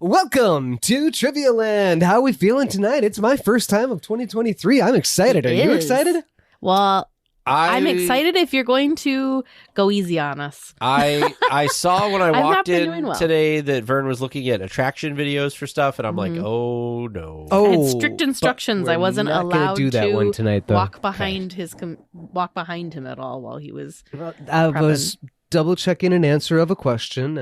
Welcome to Trivia Land. How are we feeling tonight? It's my first time of 2023. I'm excited. Are It you is. excited? Well, I'm excited if you're going to go easy on us. I saw when I I've not walked been in doing well. today that Vern was looking at attraction videos for stuff, and I'm like, Mhm. oh no. I had strict instructions. but I wasn't we're not gonna allowed do that to one tonight, though. walk behind walk behind him at all while he was. I was double checking an answer of a question,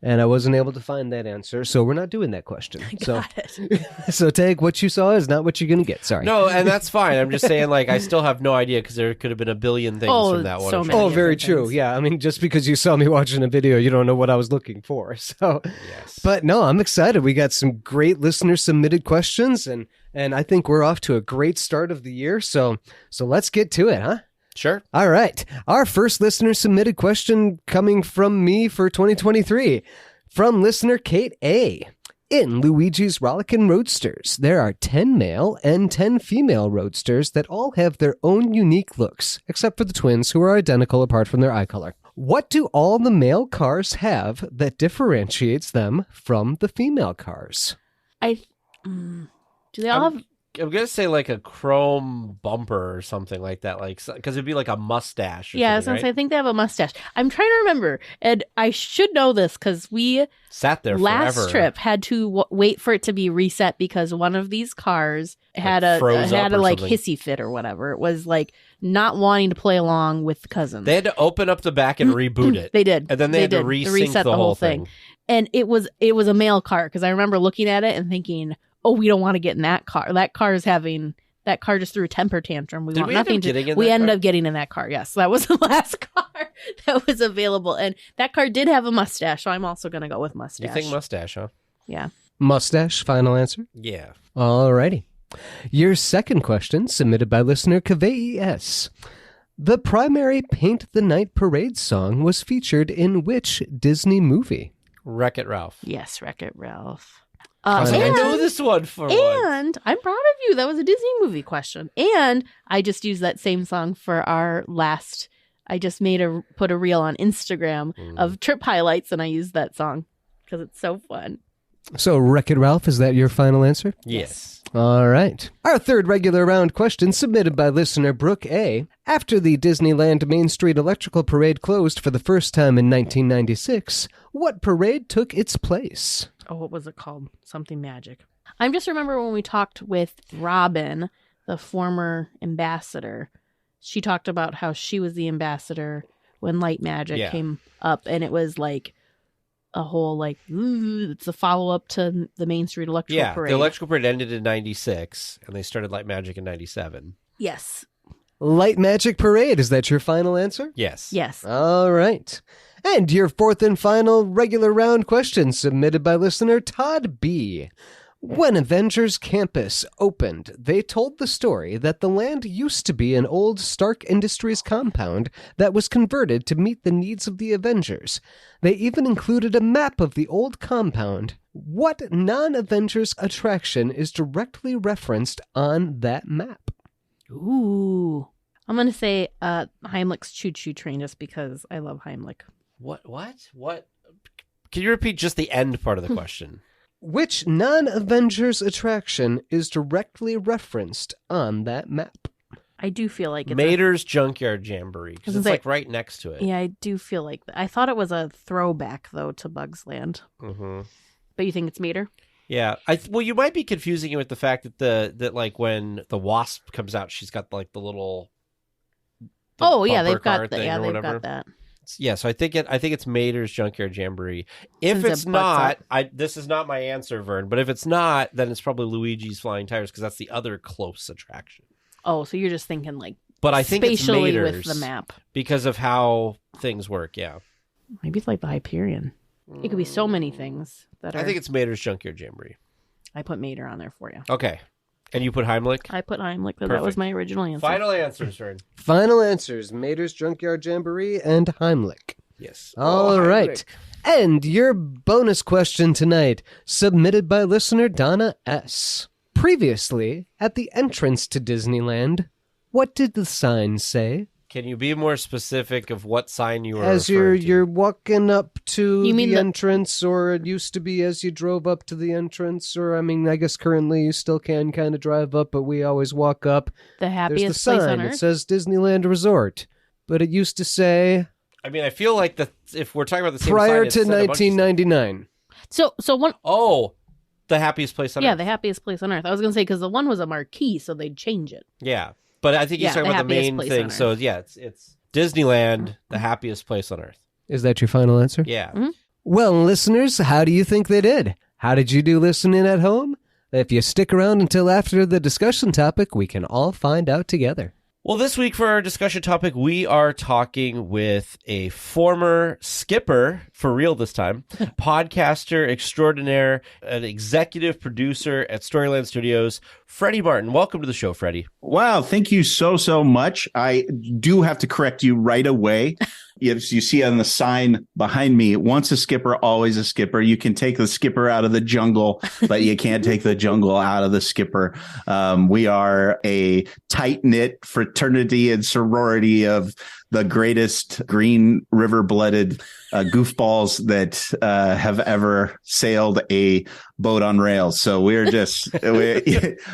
and I wasn't able to find that answer, so we're not doing that question. Got it. So take what you saw is not what you're going to get. Sorry. No, and that's fine. I'm just saying, like, I still have no idea because there could have been a billion things Oh, from that one. so I'm many. sure. Oh, very different true. things. Yeah, I mean, just because you saw me watching a video, you don't know what I was looking for. So, Yes. but no, I'm excited. We got some great listener submitted questions, and I think we're off to a great start of the year. So let's get to it, huh? Sure. All right. Our first listener submitted question coming from me for 2023 from listener Kate A. In Luigi's Rollickin' Roadsters, there are 10 male and 10 female roadsters that all have their own unique looks, except for the twins who are identical apart from their eye color. What do all the male cars have that differentiates them from the female cars? Do they all have? I'm going to say like a chrome bumper or something like that, like because it'd be like a mustache. Or Yeah, I was something, gonna say I right? think they have a mustache. I'm trying to remember, and I should know this because we Sat there last forever. trip had to wait for it to be reset because one of these cars had Like froze up had a or like something. hissy fit or whatever. It was like not wanting to play along with cousins. They had to open up the back and reboot it. They did, And then they had to did. resync reset the whole thing. And it was a male car because I remember looking at it and thinking, oh, we don't want to get in that car. That car just threw a temper tantrum. We Did want we end up nothing to. getting in We that ended car? up getting in that car. Yes, that was the last car that was available, and that car did have a mustache. So I'm also going to go with mustache. You think mustache, huh? Yeah. Mustache, final answer? Yeah. Alrighty. Your second question, submitted by listener Kavei S. The primary Paint the Night Parade song was featured in which Disney movie? Wreck-It Ralph. Yes, Wreck-It Ralph. I was like, I know And, this one for once. and I'm proud of you. That was a Disney movie question. And I just used that same song for our last. I just put a reel on Instagram of trip highlights, and I used that song because it's so fun. So, Wreck-It Ralph, is that your final answer? Yes. All right. Our third regular round question, submitted by listener Brooke A. After the Disneyland Main Street Electrical Parade closed for the first time in 1996, what parade took its place? Oh, what was it called? Something magic. I just remember when we talked with Robin, the former ambassador. She talked about how she was the ambassador when Light Magic Yeah. came up, and it was like a whole like ooh, it's a follow up to the Main Street Electrical Yeah, Parade. the electrical parade ended in 96, and they started Light Magic in 97. Yes, Light Magic Parade, is that your final answer? Yes. yes. All right. And your fourth and final regular round question, submitted by listener Todd B. When Avengers Campus opened, they told the story that the land used to be an old Stark Industries compound that was converted to meet the needs of the Avengers. They even included a map of the old compound. What non-Avengers attraction is directly referenced on that map? Ooh, I'm gonna say Heimlich's Choo Choo Train just because I love Heimlich. What? Can you repeat just the end part of the question? Which non-Avengers attraction is directly referenced on that map? I do feel like it's Mater's Junkyard Jamboree, because I was it's gonna like right next to it. yeah, I do feel like I thought it was a throwback though to Bugs Land. Mm-hmm. But you think it's Mater? Yeah. Well, you might be confusing it with the fact that like when the Wasp comes out, she's got like the little. Oh yeah, bumper they've car got that. thing Yeah, or they've whatever. got that. Yeah, so I think it's Mater's Junkyard Jamboree. If Since it it's butts not, up. this is not my answer, Vern. But if it's not, then it's probably Luigi's Flying Tires because that's the other close attraction. Oh, so you're just thinking like But I think it's spatially Mater's with the map. because of how things work. Yeah, Maybe it's like the Hyperion. It could be so many things that are. I think it's Mater's Junkyard Jamboree. I put Mater on there for you. Okay, And you put Heimlich? I put Heimlich. That Perfect. was my original answer. Final answers, Fern. Final answers, Mater's Junkyard Jamboree and Heimlich. Yes. All right. And your bonus question tonight, submitted by listener Donna S. Previously, at the entrance to Disneyland, what did the sign say? Can you be more specific of what sign you were As you're walking up to You mean the the- entrance, or it used to be as you drove up to the entrance, or I mean, I guess currently you still can kind of drive up, but we always walk up. The There's the happiest place sign. on It earth. says Disneyland Resort, but it used to say I mean, I feel like if we're talking about the same prior sign, it to said a bunch of stuff. 1999. So one. Oh, the happiest place on Yeah, earth. the happiest place on earth. I was gonna say because the one was a marquee, so they'd change it. Yeah, but I think he's Yeah, talking the about the happiest main place thing. on So earth. yeah, it's Disneyland, the happiest place on earth. Is that your final answer? Yeah. Mhm. Well, listeners, how do you think they did? How did you do listening at home? If you stick around until after the discussion topic, we can all find out together. Well, this week for our discussion topic, we are talking with a former skipper, for real this time, podcaster extraordinaire, an executive producer at Storyland Studios, Freddie Martin. Welcome to the show, Freddie. Wow, thank you so much. I do have to correct you right away. As you see on the sign behind me, once a skipper, always a skipper. You can take the skipper out of the jungle, but you can't take the jungle out of the skipper. We are a tight-knit fraternity and sorority of the greatest Green River-blooded goofballs that have ever sailed a boat on rails. So we're just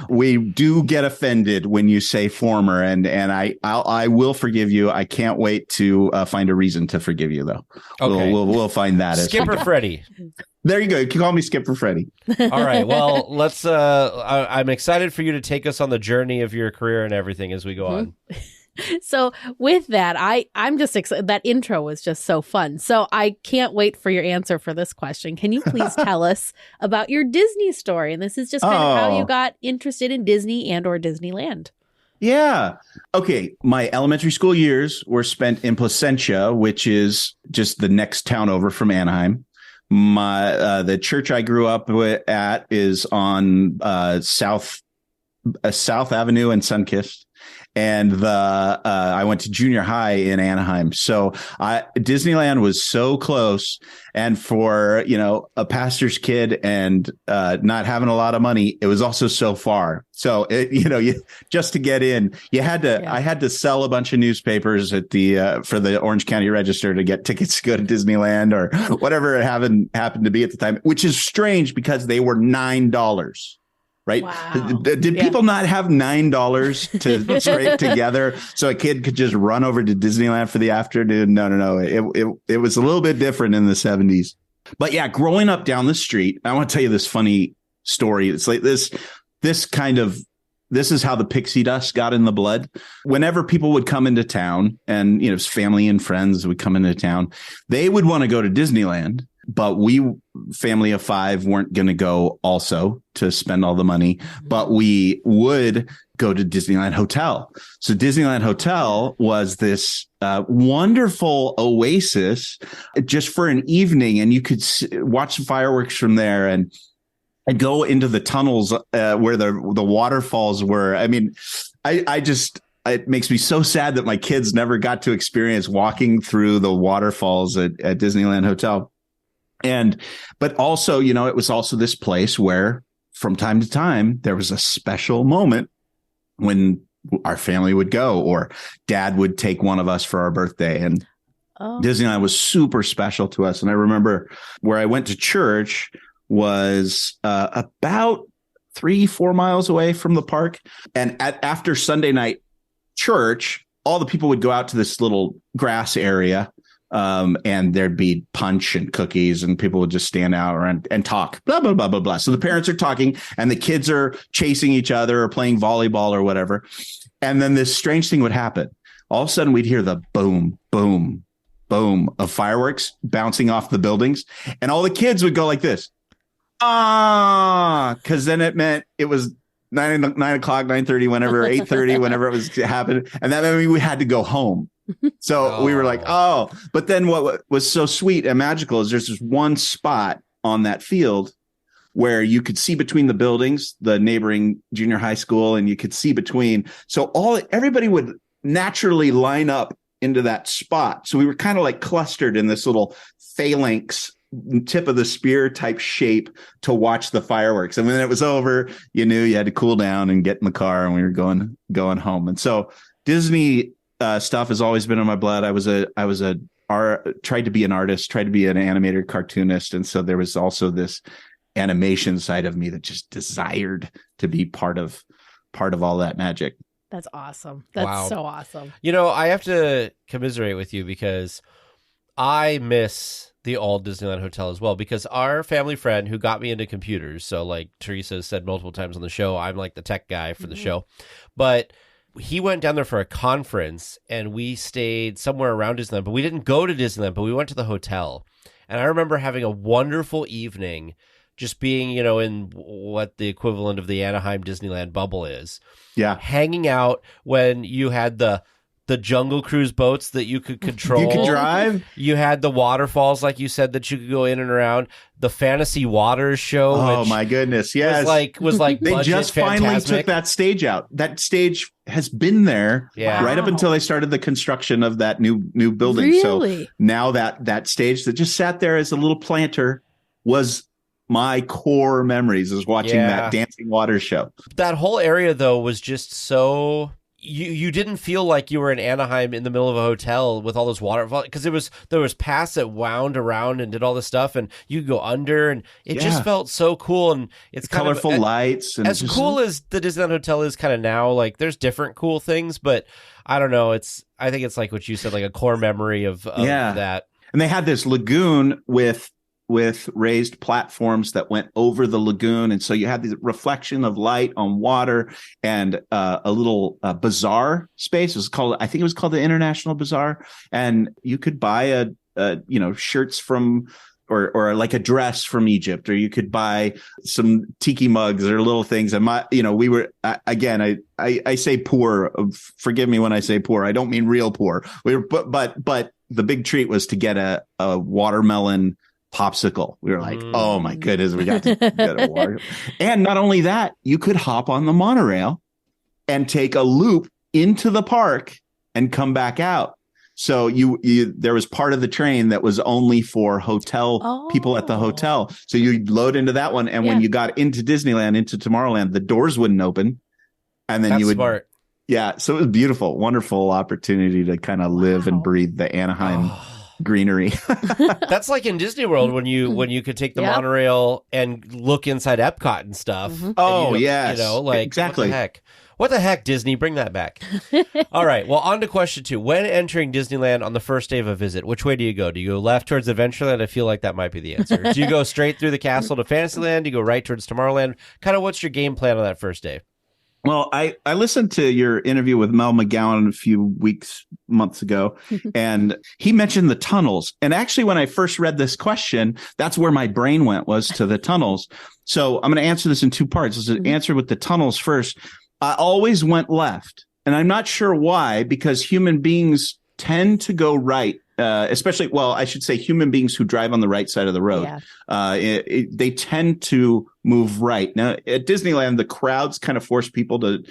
we do get offended when you say former, and I will forgive you. I can't wait to find a reason to forgive you, though. Okay. We'll find that. Skipper Freddie. There you go. You can call me Skipper Freddy. All right. Well, let's. I'm excited for you to take us on the journey of your career and everything as we go on. So with that, I'm just excited. That intro was just so fun. So I can't wait for your answer for this question. Can you please tell us about your Disney story? And this is just kind of how you got interested in Disney and or Disneyland. Yeah. Okay. My elementary school years were spent in Placentia, which is just the next town over from Anaheim. The church I grew up at is on South Avenue and Sunkist. And I went to junior high in Anaheim. So Disneyland was so close. And for, a pastor's kid and not having a lot of money, it was also so far. So, just to get in, I had to sell a bunch of newspapers at for the Orange County Register to get tickets to go to Disneyland or whatever it happened to be at the time, which is strange because they were $9. Right? Wow. Did people not have $9 to scrape together so a kid could just run over to Disneyland for the afternoon? No. It was a little bit different in the 70s. But yeah, growing up down the street, I want to tell you this funny story. It's like this is how the pixie dust got in the blood. Whenever people would come into town and, family and friends would come into town, they would want to go to Disneyland. But we, family of five, weren't going to go also to spend all the money, but we would go to Disneyland Hotel. So Disneyland Hotel was this wonderful oasis just for an evening, and you could watch the fireworks from there and go into the tunnels where the waterfalls were. I mean, it makes me so sad that my kids never got to experience walking through the waterfalls at Disneyland Hotel. But also, it was also this place where from time to time, there was a special moment when our family would go or dad would take one of us for our birthday. And Disneyland was super special to us. And I remember where I went to church was about 3-4 miles away from the park. And after Sunday night church, all the people would go out to this little grass area. And there'd be punch and cookies and people would just stand out and talk, blah, blah, blah, blah, blah. So the parents are talking and the kids are chasing each other or playing volleyball or whatever. And then this strange thing would happen. All of a sudden we'd hear the boom, boom, boom of fireworks bouncing off the buildings. And all the kids would go like this. Because then it meant it was 9 o'clock, 9:30, whenever, 8:30, whenever it was happening. And that meant we had to go home. So we were like, but then what was so sweet and magical is there's this one spot on that field where you could see between the buildings, the neighboring junior high school, and you could see between. So everybody would naturally line up into that spot. So we were kind of like clustered in this little phalanx, tip of the spear type shape to watch the fireworks. And when it was over, you knew you had to cool down and get in the car, and we were going home. And so Disney stuff has always been in my blood. I tried to be an artist, tried to be an animator, cartoonist. And so there was also this animation side of me that just desired to be part of all that magic. That's awesome. That's so awesome. I have to commiserate with you because I miss the old Disneyland Hotel as well, because our family friend who got me into computers, so like Teresa said multiple times on the show, I'm like the tech guy for the show, but he went down there for a conference and we stayed somewhere around Disneyland, but we didn't go to Disneyland, but we went to the hotel. And I remember having a wonderful evening just being, in what the equivalent of the Anaheim Disneyland bubble is. Yeah. Hanging out when you had the Jungle Cruise boats that you could control. You could drive. You had the waterfalls, like you said, that you could go in and around. The Fantasy Waters show. Oh my goodness! Yes, was like they just finally took that stage out. That stage has been there right up until they started the construction of that new building. Really? So now that stage that just sat there as a little planter was my core memories, is watching that Dancing Waters show. That whole area though was just so. You didn't feel like you were in Anaheim in the middle of a hotel with all those waterfalls, because there was paths that wound around and did all this stuff, and you could go under, and it just felt so cool. And it's kind colorful lights, and as cool as the Disneyland Hotel is kind of now. Like there's different cool things, but I don't know. I think it's like what you said, like a core memory of that. And they had this lagoon with raised platforms that went over the lagoon. And so you had the reflection of light on water, and a little bazaar space. I think it was called the International Bazaar. And you could buy shirts from, or like a dress from Egypt, or you could buy some tiki mugs or little things. And we were, again, I say poor, forgive me when I say poor. I don't mean real poor. We were, but the big treat was to get a watermelon popsicle. We were like, oh my goodness, we got to get a water. And not only that, you could hop on the monorail and take a loop into the park and come back out. So there was part of the train that was only for people at the hotel. So you'd load into that one, and when you got into Disneyland, into Tomorrowland, the doors wouldn't open, and then you would. Smart. Yeah, so it was beautiful, wonderful opportunity to kind of live and breathe the Anaheim greenery. That's like in Disney World when you could take the monorail and look inside Epcot and stuff. Oh, yes. Exactly. What the heck, Disney? Bring that back. All right. Well, on to question 2. When entering Disneyland on the first day of a visit, which way do you go? Do you go left towards Adventureland? I feel like that might be the answer. Do you go straight through the castle to Fantasyland? Do you go right towards Tomorrowland? Kind of what's your game plan on that first day? Well, I listened to your interview with Mel McGowan a few months ago, and he mentioned the tunnels. And actually, when I first read this question, that's where my brain was to the tunnels. So I'm going to answer this in 2 parts. Let's answer with the tunnels first. I always went left, and I'm not sure why, because human beings tend to go right. Especially, I should say human beings who drive on the right side of the road. Yeah. They tend to move right. Now, at Disneyland, the crowds kind of force people to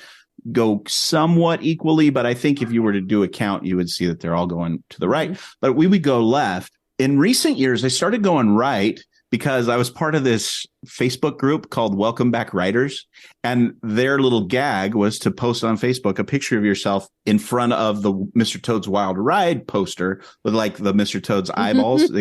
go somewhat equally, but I think if you were to do a count, you would see that they're all going to the right. But we would go left. In recent years, I started going right because I was part of this Facebook group called Welcome Back Writers. And their little gag was to post on Facebook a picture of yourself in front of the Mr. Toad's Wild Ride poster with like the Mr. Toad's eyeballs.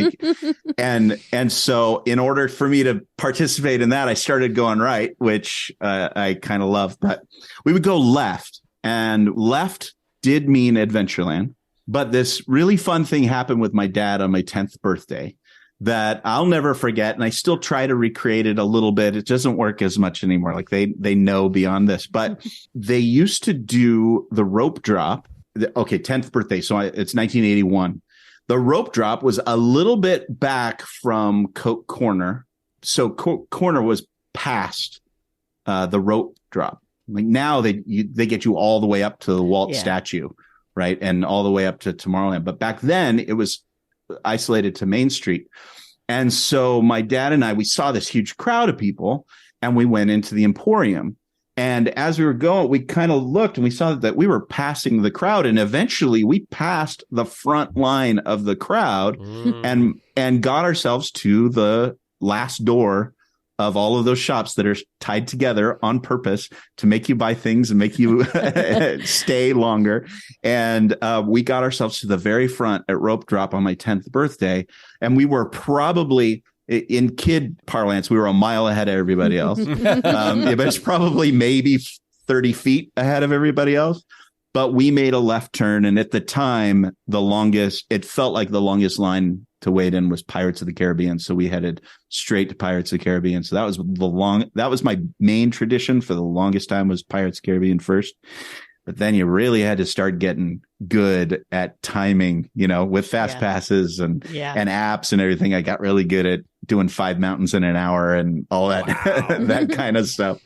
And so in order for me to participate in that, I started going right, which I kind of love. But we would go left, and left did mean Adventureland. But this really fun thing happened with my dad on my 10th birthday that I'll never forget. And I still try to recreate it a little bit. It doesn't work as much anymore. Like they know beyond this, but they used to do the rope drop. Okay. 10th birthday. So it's 1981. The rope drop was a little bit back from Coke Corner. So Coke Corner was past the rope drop. Like now they get you all the way up to the Walt statue, right? And all the way up to Tomorrowland. But back then it was isolated to Main Street. And so my dad and I, we saw this huge crowd of people and we went into the Emporium. And as we were going, we kind of looked and we saw that we were passing the crowd. And eventually we passed the front line of the crowd and got ourselves to the last door of all of those shops that are tied together on purpose to make you buy things and make you stay longer. And we got ourselves to the very front at rope drop on my 10th birthday. And we were probably, in kid parlance, we were a mile ahead of everybody else. But it's probably maybe 30 feet ahead of everybody else. But we made a left turn. And at the time, it felt like the longest line to wait in was Pirates of the Caribbean. So we headed straight to Pirates of the Caribbean. So that was my main tradition for the longest time, was Pirates of the Caribbean first. But then you really had to start getting good at timing, with fast passes and apps and everything. I got really good at doing 5 mountains in an hour and all that, that kind of stuff.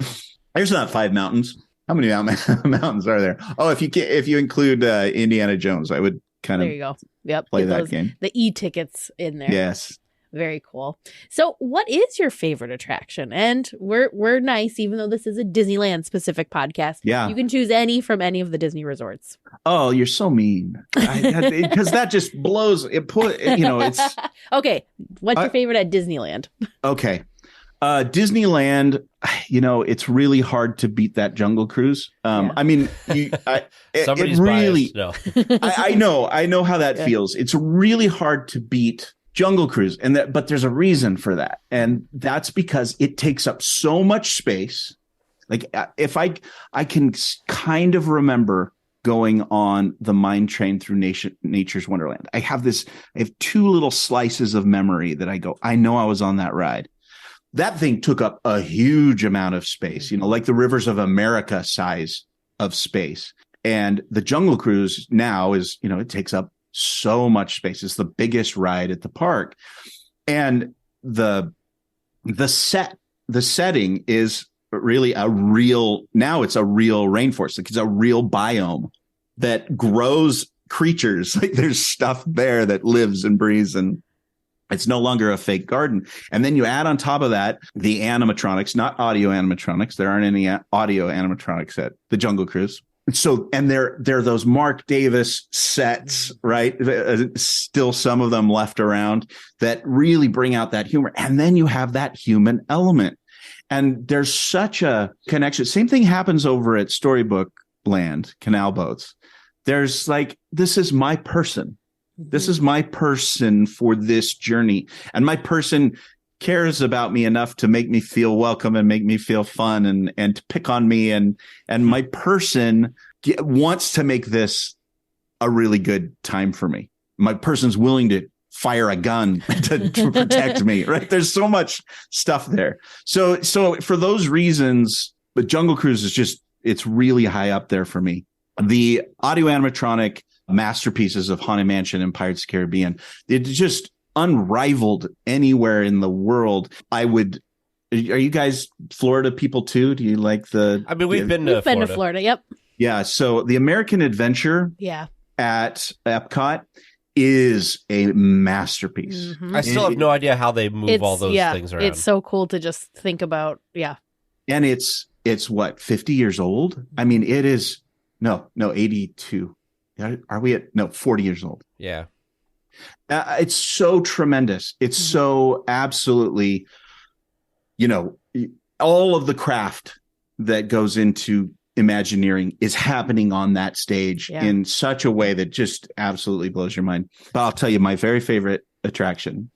There's not 5 mountains. How many mountains are there? Oh, if you include Indiana Jones, I would kind of there you go. Yep. play that game. The e-tickets in there. Yes. Very cool. So what is your favorite attraction? And we're nice, even though this is a Disneyland specific podcast. Yeah. You can choose any from any of the Disney resorts. Oh, you're so mean. Because that just blows. It's okay. What's your favorite at Disneyland? Okay. Disneyland, it's really hard to beat that Jungle Cruise. I mean, somebody's really, biased. No. I know how that feels. It's really hard to beat Jungle Cruise, but there's a reason for that, and that's because it takes up so much space. Like if I can kind of remember going on the mine train through Nature's Wonderland. I have 2 little slices of memory that I know I was on that ride. That thing took up a huge amount of space, like the Rivers of America size of space. And the Jungle Cruise now is, it takes up so much space. It's the biggest ride at the park. And the setting is really it's a real rainforest. Like it's a real biome that grows creatures. Like there's stuff there that lives and breathes, and it's no longer a fake garden. And then you add on top of that the animatronics, not audio animatronics. There aren't any audio animatronics at the Jungle Cruise. So, and they're those Mark Davis sets, right? Still some of them left around that really bring out that humor. And then you have that human element. And there's such a connection. Same thing happens over at Storybook Land, Canal Boats. There's this is my person. This is my person for this journey. And my person cares about me enough to make me feel welcome and make me feel fun and to pick on me. And my person wants to make this a really good time for me. My person's willing to fire a gun to protect me, right? There's so much stuff there. So for those reasons, the Jungle Cruise is it's really high up there for me. The audio animatronic masterpieces of Haunted Mansion and Pirates of the Caribbean, it's just unrivaled anywhere in the world. Are you guys Florida people too? Do you like we've been to Florida. Yep. Yeah. So the American Adventure at Epcot is a masterpiece. I still have no idea how they move all those things around. It's so cool to just think about. Yeah. And it's what, 50 years old? I mean, it is no, 82. Are we at 40 years old? Yeah. It's so tremendous. It's so absolutely, all of the craft that goes into Imagineering is happening on that stage in such a way that just absolutely blows your mind. But I'll tell you, my very favorite attraction,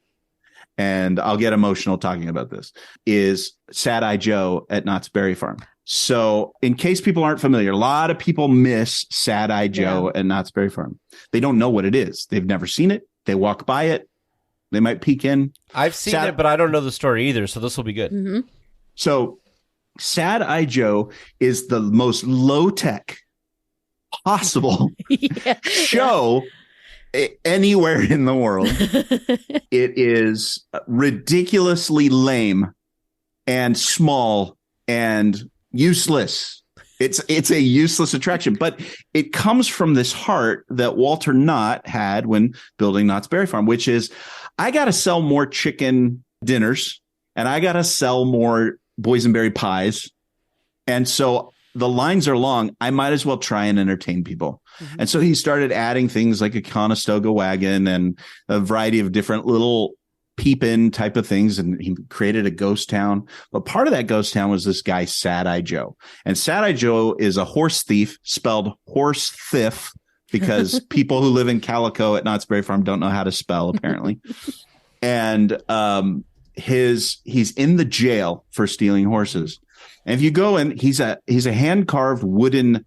and I'll get emotional talking about this, is Sad Eye Joe at Knott's Berry Farm. So in case people aren't familiar, a lot of people miss Sad Eye Joe at Knott's Berry Farm. They don't know what it is. They've never seen it. They walk by it. They might peek in. I've seen it, but I don't know the story either. So this will be good. Mm-hmm. So Sad Eye Joe is the most low-tech possible show anywhere in the world. It is ridiculously lame and small and useless. It's a useless attraction, but it comes from this heart that Walter Knott had when building Knott's Berry Farm, which is, I got to sell more chicken dinners and I got to sell more boysenberry pies. And so the lines are long. I might as well try and entertain people. Mm-hmm. And so he started adding things like a Conestoga wagon and a variety of different little peep-in type of things. And he created a ghost town. But part of that ghost town was this guy, Sad-Eye Joe. And Sad-Eye Joe is a horse thief, spelled horse thief, because people who live in Calico at Knott's Berry Farm don't know how to spell, apparently. And he's in the jail for stealing horses. And if you go in, he's a hand-carved wooden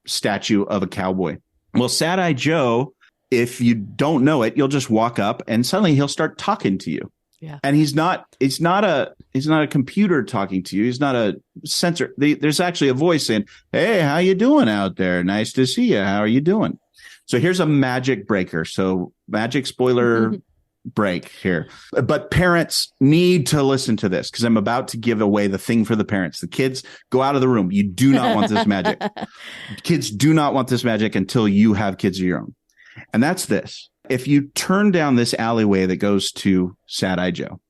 statue of a cowboy. Well, Sad-Eye Joe, if you don't know it, you'll just walk up and suddenly he'll start talking to you. Yeah. And he's not a computer talking to you. He's not a sensor. There's actually a voice saying, "Hey, how you doing out there? Nice to see you. How are you doing?" So here's a magic breaker. So magic spoiler break here. But parents need to listen to this because I'm about to give away the thing for the parents. The kids, go out of the room. You do not want this magic. Kids do not want this magic until you have kids of your own. And that's this. If you turn down this alleyway that goes to Sad-Eye Joe,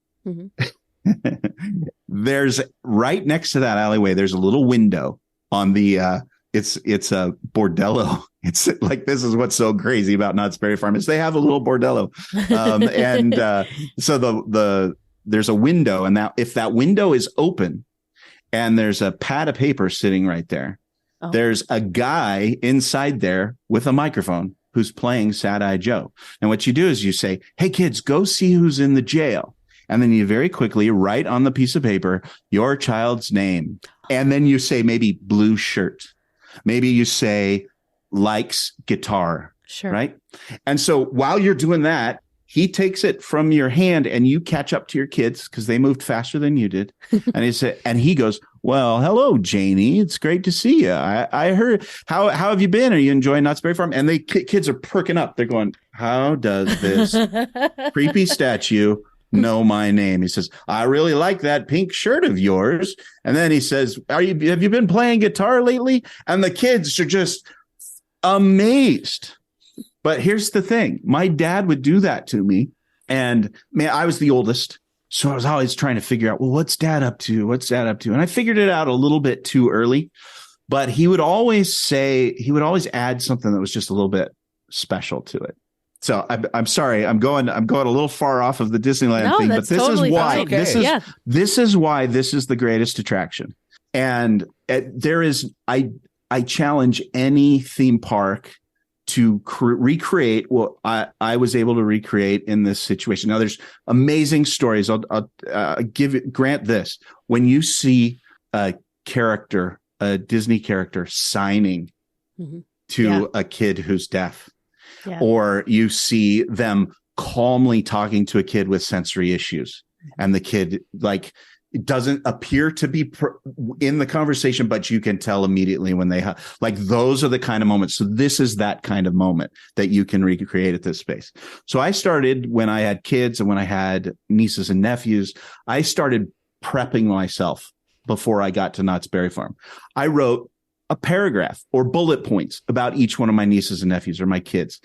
there's right next to that alleyway, there's a little window on the it's a bordello. It's like, this is what's so crazy about Knott's Berry Farm is they have a little bordello. So there's a window, and that if that window is open and there's a pad of paper sitting right there, there's a guy inside there with a microphone who's playing Sad-Eye Joe. And what you do is you say, "Hey kids, go see who's in the jail." And then you very quickly write on the piece of paper your child's name. And then you say maybe blue shirt. Maybe you say likes guitar. Sure. Right. And so while you're doing that, he takes it from your hand and you catch up to your kids because they moved faster than you did. And he goes, "Well, hello, Janie. It's great to see you. I heard, how have you been? Are you enjoying Knott's Berry Farm?" And kids are perking up. They're going, "How does this creepy statue know my name?" He says, "I really like that pink shirt of yours." And then he says, have you been playing guitar lately?" And the kids are just amazed. But here's the thing. My dad would do that to me. And man, I was the oldest. So I was always trying to figure out, well, what's dad up to? What's dad up to? And I figured it out a little bit too early. But he would always add something that was just a little bit special to it. So I'm sorry, I'm going a little far off of the Disneyland thing, but this totally is why this is why this is the greatest attraction. And I challenge any theme park to recreate what I was able to recreate in this situation. Now, there's amazing stories. I'll grant this. When you see a Disney character signing to a kid who's deaf, or you see them calmly talking to a kid with sensory issues, and the kid it doesn't appear to be in the conversation, but you can tell immediately when they those are the kind of moments. So this is that kind of moment that you can recreate at this space. So I started when I had kids and when I had nieces and nephews, I started prepping myself before I got to Knott's Berry Farm. I wrote a paragraph or bullet points about each one of my nieces and nephews or my kids.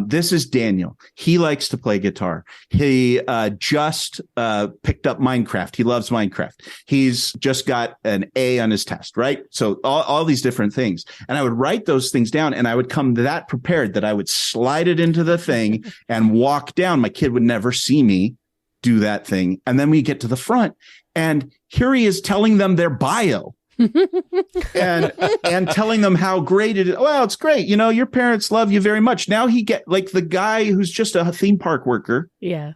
This is Daniel. He likes to play guitar. He just picked up Minecraft. He loves Minecraft. He's just got an A on his test, right? So all these different things. And I would write those things down, and I would come that prepared that I would slide it into the thing and walk down. My kid would never see me do that thing. And then we get to the front, and here he is telling them their bio. and telling them how great it is. Well, it's great. Your parents love you very much. Now he the guy who's just a theme park worker. Yeah.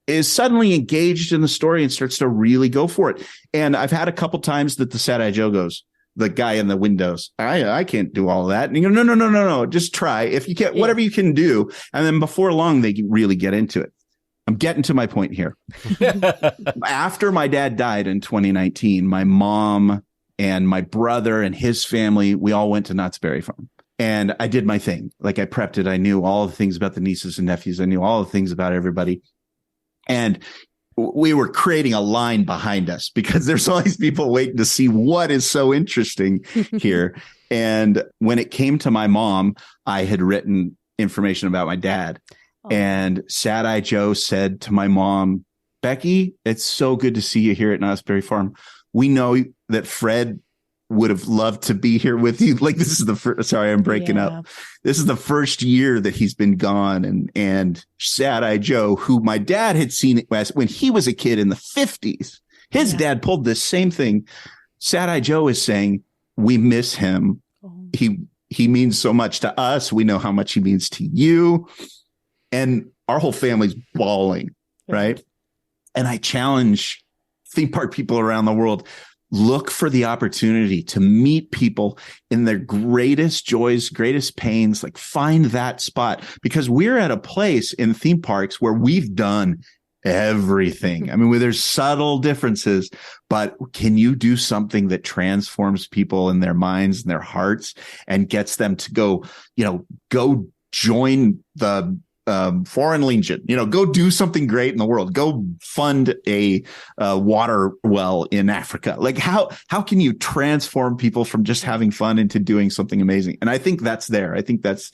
Is suddenly engaged in the story and starts to really go for it. And I've had a couple times that the Sad-Eye Joe goes, the guy in the windows, I can't do all of that. And you go, no, just try. If you can, whatever you can do. And then before long, they really get into it. I'm getting to my point here. After my dad died in 2019, my mom and my brother and his family, we all went to Knott's Berry Farm. And I did my thing. I prepped it. I knew all the things about the nieces and nephews. I knew all the things about everybody. And we were creating a line behind us because there's all these people waiting to see what is so interesting here. And when it came to my mom, I had written information about my dad. And Sad Eye Joe said to my mom, Becky, it's so good to see you here at Knott's Farm. We know that Fred would have loved to be here with you. Like, this is the first, sorry, I'm breaking up. This is the first year that he's been gone. And Sad Eye Joe, who my dad had seen when he was a kid in the 50s, his dad pulled this same thing. Sad Eye Joe is saying, we miss him. He means so much to us. We know how much he means to you. And our whole family's bawling, right? And I challenge theme park people around the world, look for the opportunity to meet people in their greatest joys, greatest pains, like find that spot, because we're at a place in theme parks where we've done everything. I mean, where there's subtle differences, but can you do something that transforms people in their minds and their hearts and gets them to go join the Foreign Legion, go do something great in the world, go fund a water well in Africa. Like how can you transform people from just having fun into doing something amazing? And I think that's there. I think that's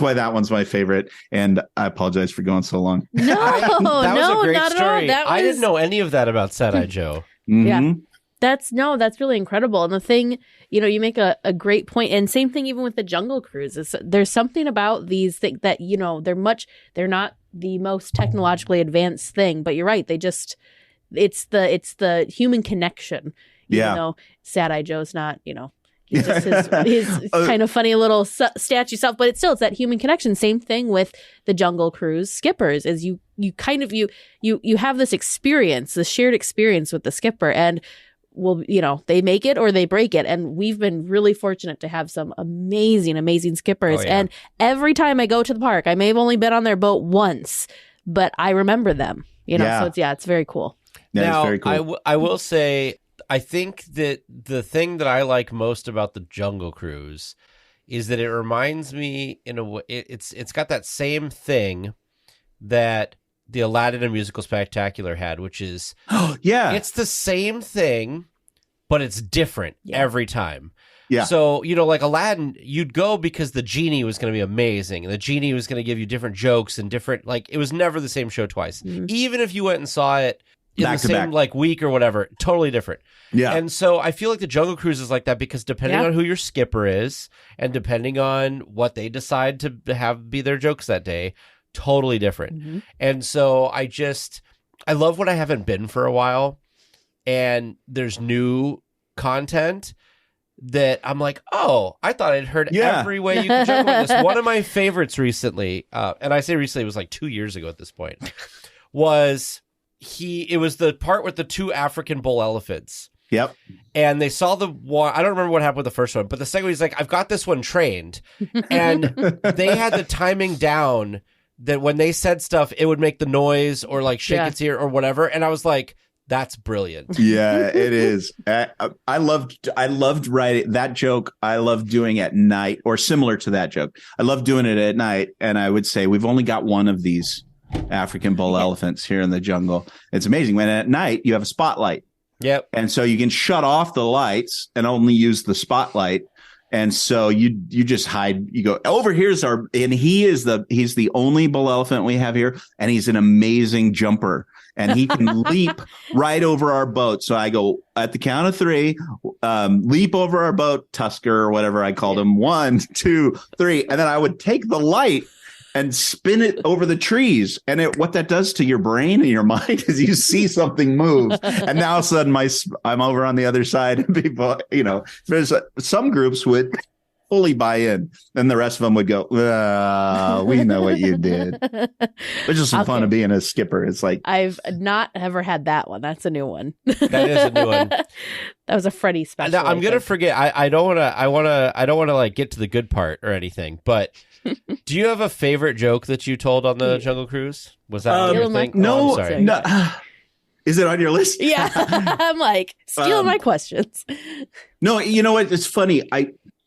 why that one's my favorite. And I apologize for going so long. No, that was a great not story. at all. I didn't know any of that about Sad Eye Joe. Yeah. That's really incredible. And the thing, you make a great point. And same thing even with the Jungle Cruise. There's something about these things that, they're not the most technologically advanced thing, but you're right. It's the human connection. Even though Sad Eye Joe's not, he's just his kind of funny little statue self, but it's that human connection. Same thing with the Jungle Cruise skippers is you have this experience, this shared experience with the skipper, and they make it or they break it. And we've been really fortunate to have some amazing skippers. Oh, yeah. And every time I go to the park, I may have only been on their boat once, but I remember them, so it's very cool. Yeah, now, it's very cool. I will say, I think that the thing that I like most about the Jungle Cruise is that it reminds me in a way, it's got that same thing that the Aladdin and Musical Spectacular had, which is it's the same thing, but it's different every time. Yeah. So, like Aladdin, you'd go because the genie was going to be amazing, and the genie was going to give you different jokes and different, it was never the same show twice. Mm-hmm. Even if you went and saw it in the same week or whatever, totally different. Yeah. And so I feel like the Jungle Cruise is like that because depending on who your skipper is and depending on what they decide to have be their jokes that day, totally different. Mm-hmm. And so I love when I haven't been for a while and there's new content that I'm like, oh, I thought I'd heard every way you could joke about this. One of my favorites recently, and I say recently, it was like 2 years ago at this point, it was the part with the two African bull elephants. Yep. And they saw the one. I don't remember what happened with the first one, but the second one, he's like, I've got this one trained. And they had the timing down that when they said stuff, it would make the noise or shake its ear or whatever. And I was like, that's brilliant. Yeah, it is. I loved writing that joke. I loved doing at night, or similar to that joke. I love doing it at night. And I would say, we've only got one of these African bull elephants here in the jungle. It's amazing. When at night you have a spotlight. Yep. And so you can shut off the lights and only use the spotlight. And so you just hide, you go over here's and he's the only bull elephant we have here. And he's an amazing jumper and he can leap right over our boat. So I go at the count of 3, leap over our boat, Tusker or whatever I called him. 1, 2, 3. And then I would take the light and spin it over the trees. And what that does to your brain and your mind is you see something move. And now all of a sudden I'm over on the other side and people, there's some groups would fully buy in and the rest of them would go, we know what you did. There's just some fun of being a skipper. It's like, I've not ever had that one. That's a new one. That is a new one. That was a Freddy special. Now, I'm going to forget. I don't want to get to the good part or anything, but do you have a favorite joke that you told on the Jungle Cruise? Was that on your thing? No, I'm sorry. no. Is it on your list? Yeah. I'm like, stealing my questions. No, you know what? It's funny.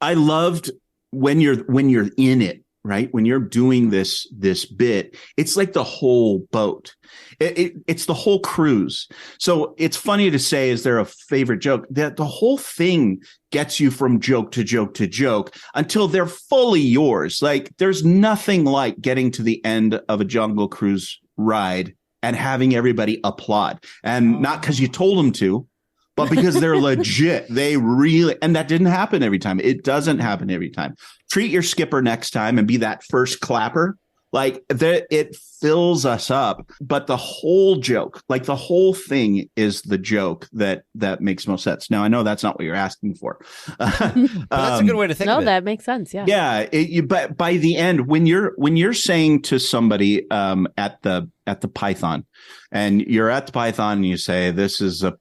I loved when you're in it, right? When you're doing this bit, it's like the whole boat. It's the whole cruise. So it's funny to say, is there a favorite joke? That the whole thing gets you from joke to joke to joke until they're fully yours. Like there's nothing like getting to the end of a Jungle Cruise ride and having everybody applaud. And not because you told them to, but because they're legit. They really, and that didn't happen every time. It doesn't happen every time. Treat your skipper next time and be that first clapper. Like it fills us up. But the whole joke, like the whole thing is the joke that makes most sense. Now, I know that's not what you're asking for. But that's a good way to think of it. No, that makes sense. Yeah. Yeah. But by the end, when you're saying to somebody at the Python, and you're at the Python and you say, this is a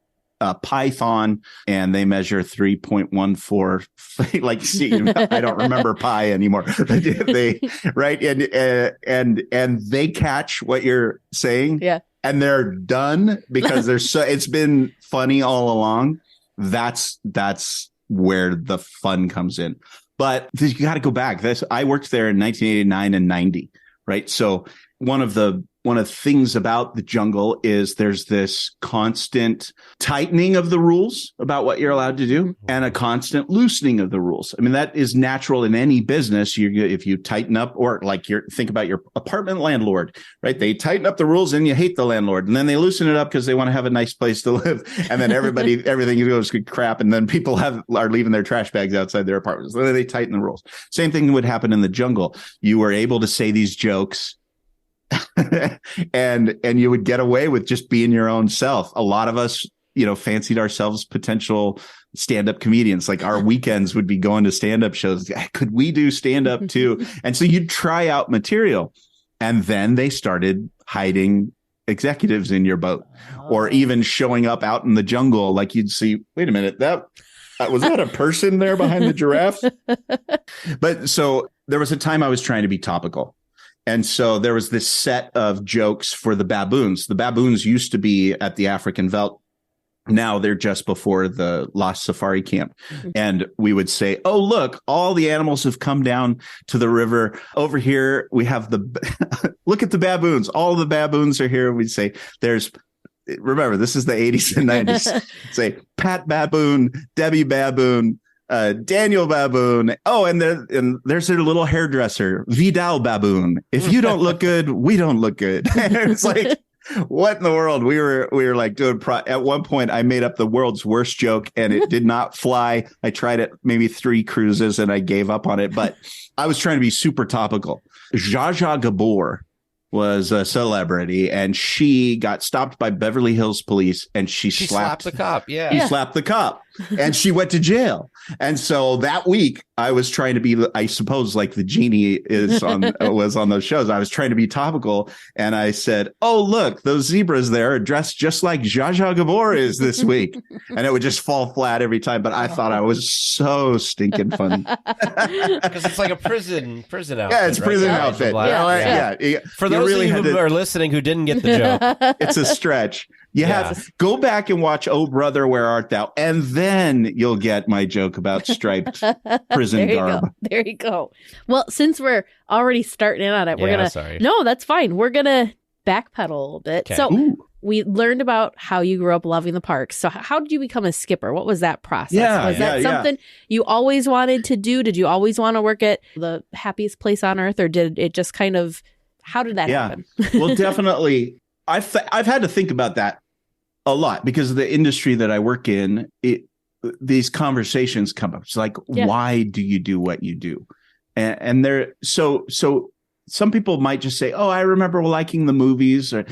Python, and they measure 3.14. Like, see, I don't remember pi anymore. They right, and they catch what you're saying, yeah, and they're done because it's been funny all along. That's where the fun comes in. But you got to go back. I worked there in 1989 and 90, right? So one of the things about the jungle is there's this constant tightening of the rules about what you're allowed to do and a constant loosening of the rules. I mean, that is natural in any business. If you tighten up, or like think about your apartment landlord, right? They tighten up the rules and you hate the landlord, and then they loosen it up because they want to have a nice place to live. And then everything goes to crap. And then people are leaving their trash bags outside their apartments. Then they tighten the rules. Same thing would happen in the jungle. You were able to say these jokes and you would get away with just being your own self. A lot of us, fancied ourselves potential stand-up comedians. Like our weekends would be going to stand-up shows. Could we do stand-up too? And so you'd try out material, and then they started hiding executives in your boat, or even showing up out in the jungle. Like you'd see, wait a minute, was that a person there behind the giraffes? But so there was a time I was trying to be topical. And so there was this set of jokes for the baboons. The baboons used to be at the African Veldt. Now they're just before the Lost Safari Camp. And we would say, oh, look, all the animals have come down to the river. Over here, we have look at the baboons. All the baboons are here. We'd say, remember, this is the 80s and 90s. Say, Pat Baboon, Debbie Baboon, Daniel Baboon. Oh, and there's their little hairdresser, Vidal Baboon. If you don't look good, we don't look good. It's like, what in the world? We were like doing at one point I made up the world's worst joke and it did not fly. I tried it maybe 3 cruises and I gave up on it, but I was trying to be super topical. Zsa Zsa Gabor was a celebrity, and she got stopped by Beverly Hills police, and she slapped the cop. Yeah. He slapped the cop, and she went to jail. And so that week I was trying to be, I suppose, like the genie was on those shows. I was trying to be topical, and I said, oh, look, those zebras there are dressed just like Zsa Zsa Gabor is this week. And it would just fall flat every time. But I thought I was so stinking funny. Because it's like a prison outfit. Yeah, it's prison outfit. Yeah. For those of you who are listening who didn't get the joke, it's a stretch. You have go back and watch Oh Brother, Where Art Thou? And then you'll get my joke about striped prison garb. There you go. Well, since we're already starting in on it, we're going to... No, that's fine. We're going to backpedal a little bit. Okay. So we learned about how you grew up loving the parks. So how did you become a skipper? What was that process? Was that something you always wanted to do? Did you always want to work at the happiest place on earth? Or did it just kind of... How did that happen? Well, definitely. I've had to think about that a lot because of the industry that I work in. These conversations come up. It's like, why do you do what you do? And they're so some people might just say, oh, I remember liking the movies, or,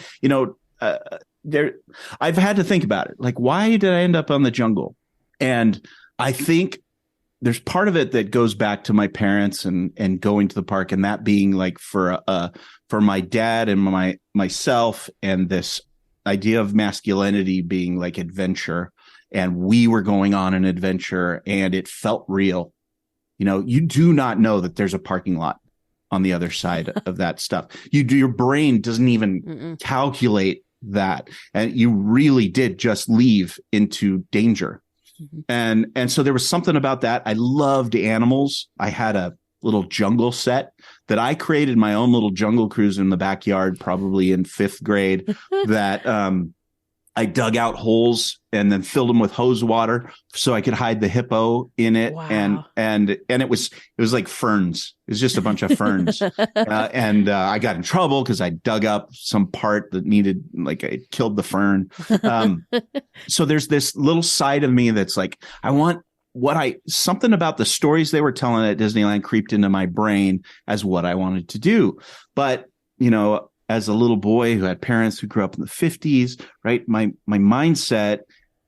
I've had to think about it. Like, why did I end up on the jungle? And I think there's part of it that goes back to my parents and going to the park, and that being like for my dad and myself, and this idea of masculinity being like adventure, and we were going on an adventure and it felt real. You do not know that there's a parking lot on the other side of that stuff. Your brain doesn't even calculate that. And you really did just leave into danger. And so there was something about that. I loved animals. I had a little jungle set that I created my own little jungle cruise in the backyard, probably in 5th grade, that I dug out holes and then filled them with hose water so I could hide the hippo in it. Wow. And it was like ferns. It was just a bunch of ferns. And I got in trouble because I dug up some part that needed, like, I killed the fern. So there's this little side of me that's like, something about the stories they were telling at Disneyland creeped into my brain as what I wanted to do. But, as a little boy who had parents who grew up in the 50s, right? My mindset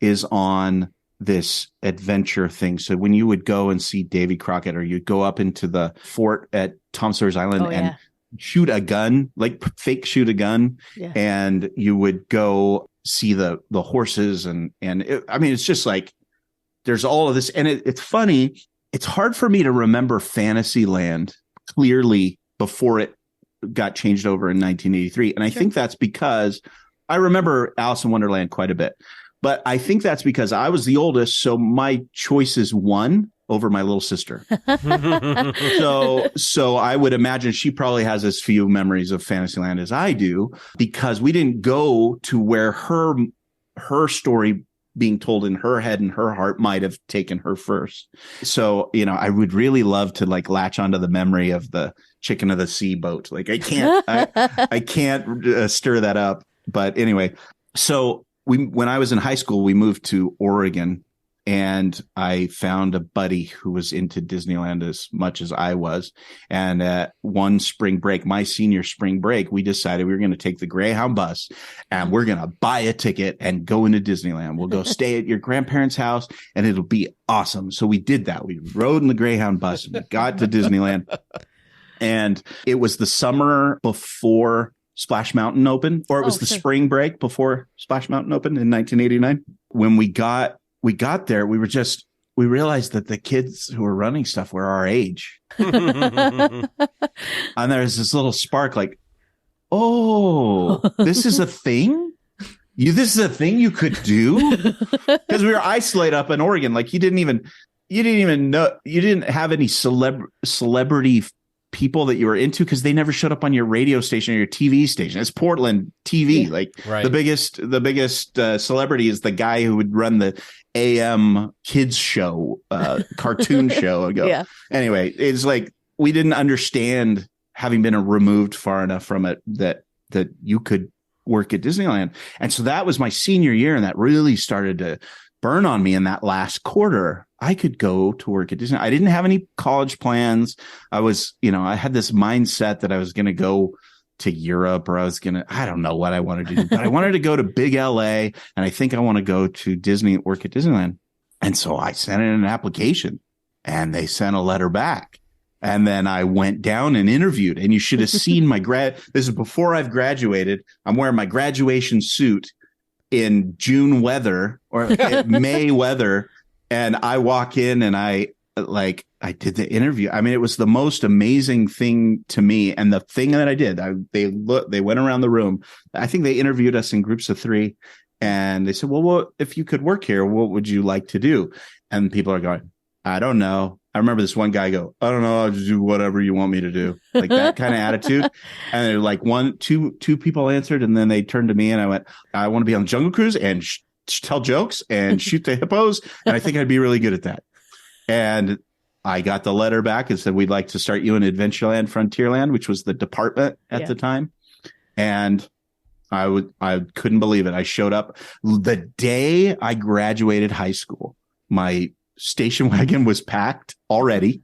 is on this adventure thing. So when you would go and see Davy Crockett, or you'd go up into the fort at Tom Sawyer's Island and shoot a gun, like fake shoot a gun, and you would go see the horses it's just like, there's all of this. And it's funny. It's hard for me to remember Fantasyland clearly before it got changed over in 1983. And I think that's because I remember Alice in Wonderland quite a bit, but I think that's because I was the oldest. So my choices won over my little sister. So I would imagine she probably has as few memories of Fantasyland as I do, because we didn't go to where her story being told in her head and her heart might have taken her first. So, I would really love to like latch onto the memory of the Chicken of the Sea boat. Like I can't stir that up. But anyway, so when I was in high school, we moved to Oregon, and I found a buddy who was into Disneyland as much as I was. And at one spring break, my senior spring break, we decided we were going to take the Greyhound bus and we're going to buy a ticket and go into Disneyland. We'll go stay at your grandparents' house and it'll be awesome. So we did that. We rode in the Greyhound bus and we got to Disneyland. And it was the summer before Splash Mountain opened, or it was spring break before Splash Mountain opened in 1989. When we got there, we realized that the kids who were running stuff were our age. And there's this little spark like, oh, this is a thing? This is a thing you could do? Because we were isolated up in Oregon. Like you didn't even know, you didn't have any celebrity people that you were into because they never showed up on your radio station or your TV station. It's Portland TV. The biggest celebrity is the guy who would run the AM kids show, cartoon show ago. Anyway, it's like we didn't understand, having been removed far enough from it, that you could work at Disneyland. And so that was my senior year, and that really started to burn on me in that last quarter. I could go to work at Disney. I didn't have any college plans. I was, I had this mindset that I was going to go to Europe, or I don't know what I wanted to do, but I wanted to go to big LA, and I think I want to go to Disney, work at Disneyland. And so I sent in an application, and they sent a letter back. And then I went down and interviewed, and you should have seen this is before I've graduated. I'm wearing my graduation suit in June weather or May weather. And I walk in and I did the interview. I mean, it was the most amazing thing to me. And the thing that I did, they went around the room. I think they interviewed us in groups of 3, and they said, well, if you could work here, what would you like to do? And people are going, I don't know. I remember this one guy go, I don't know. I'll just do whatever you want me to do. Like that kind of attitude. And they're like two people answered. And then they turned to me and I went, I want to be on the Jungle Cruise and tell jokes and shoot the hippos. And I think I'd be really good at that. And I got the letter back and said, we'd like to start you in Adventureland, Frontierland, which was the department at the time. And I couldn't believe it. I showed up the day I graduated high school. My station wagon was packed already.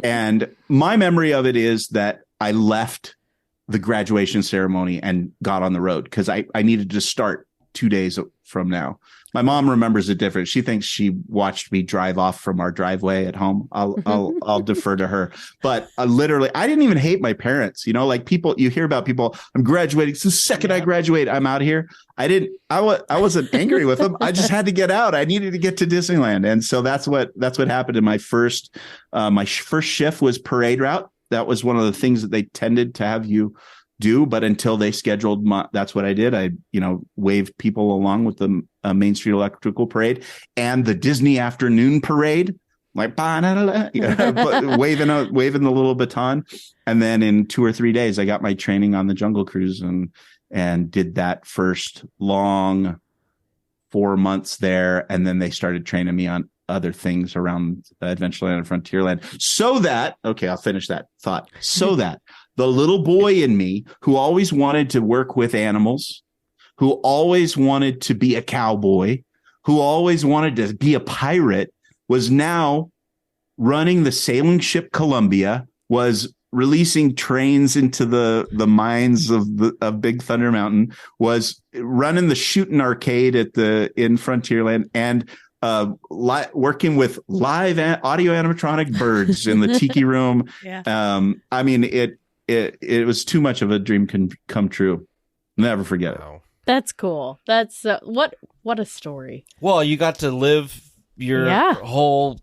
And my memory of it is that I left the graduation ceremony and got on the road because I needed to start 2 days from now. My mom remembers it different. She thinks she watched me drive off from our driveway at home. I'll defer to her. But literally, I didn't even hate my parents. Like people, you hear about people, I'm graduating. It's the second I graduate, I'm out here. I wasn't angry with them. I just had to get out. I needed to get to Disneyland. And so that's what happened in my first shift was parade route. That was one of the things that they tended to have you do, but until they scheduled that's what I did. I, waved people along with the Main Street Electrical Parade and the Disney Afternoon Parade like waving the little baton. And then in 2 or 3 days, I got my training on the Jungle Cruise and did that first long 4 months there. And then they started training me on other things around Adventureland and Frontierland, so that, okay, I'll finish that thought. So that the little boy in me who always wanted to work with animals, who always wanted to be a cowboy, who always wanted to be a pirate, was now running the sailing ship Columbia, was releasing trains into the mines of Big Thunder Mountain, was running the shooting arcade in Frontierland, and working with live audio animatronic birds in the tiki room. Yeah. I mean, it was too much of a dream come true. Never forget it. That's cool. That's what a story. Well, you got to live your whole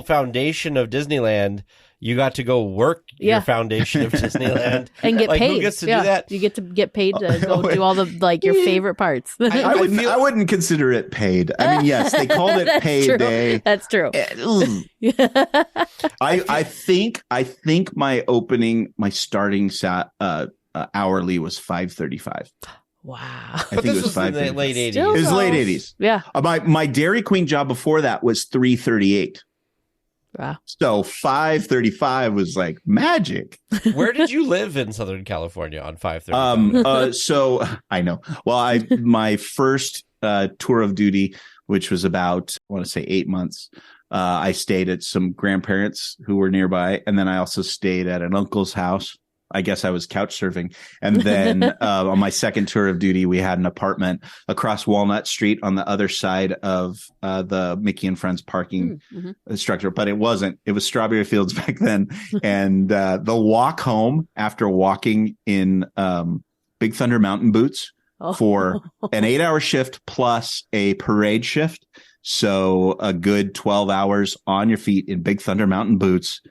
foundation of Disneyland. You got to go work your foundation of Disneyland and get paid. Who gets to do that? You get to get paid to go do all the your fafavorite parts. I wouldn't consider it paid. I mean, yes, they called it payday. That's true. I think my starting hourly was $5.35. Wow. I think it was $5.35. In the late 80s. It was late 80s. Yeah. My Dairy Queen job before that was $3.38. Wow. So $5.35 was like magic. Where did you live in Southern California on $5.35? So I know. Well, my first tour of duty, which was about, I want to say 8 months, I stayed at some grandparents who were nearby, and then I also stayed at an uncle's house. I guess I was couch surfing. And then on my second tour of duty, we had an apartment across Walnut Street on the other side of the Mickey and Friends parking structure. But it wasn't. It was Strawberry Fields back then. And the walk home after walking in Big Thunder Mountain boots for an 8-hour shift plus a parade shift. So a good 12 hours on your feet in Big Thunder Mountain boots.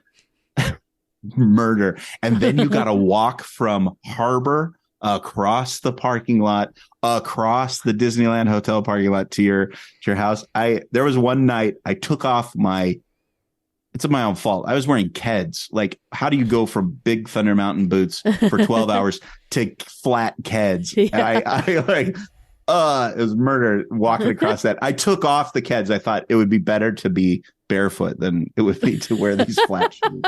Murder. And then you got to walk from Harbor across the parking lot, across the Disneyland Hotel parking lot to your house. There was one night I took off it's my own fault. I was wearing Keds. Like, how do you go from Big Thunder Mountain boots for 12 hours to flat Keds? Yeah. And it was murder walking across that. I took off the Keds. I thought it would be better to be barefoot than it would be to wear these flat shoes.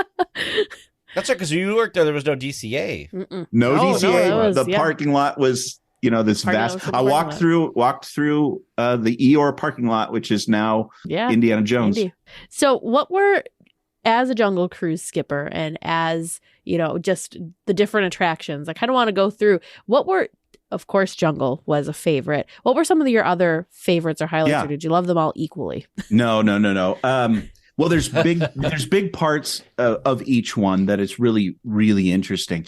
That's right, because you worked there was no DCA. No DCA. The parking lot was, this vast. I walked through the Eeyore parking lot, which is now Indiana Jones. So what were, as a Jungle Cruise skipper and as, just the different attractions, I kind of want to go through what were, of course, Jungle was a favorite. What were some of your other favorites or highlights, or did you love them all equally? No. Well, there's big parts of each one that is really, really interesting.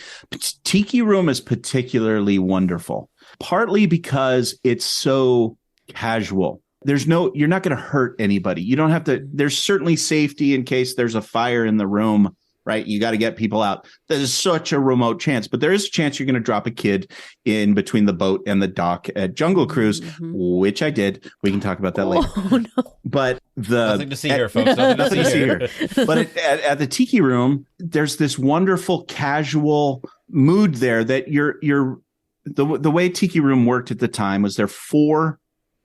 Tiki Room is particularly wonderful, partly because it's so casual. You're not going to hurt anybody. You don't have to. There's certainly safety in case there's a fire in the room. Right. You got to get people out. There's such a remote chance, but there is a chance you're going to drop a kid in between the boat and the dock at Jungle Cruise, which I did. We can talk about that later. Oh, no. But nothing to see here, folks. Nothing to see here. But at the Tiki Room, there's this wonderful casual mood there that the way Tiki Room worked at the time was there 4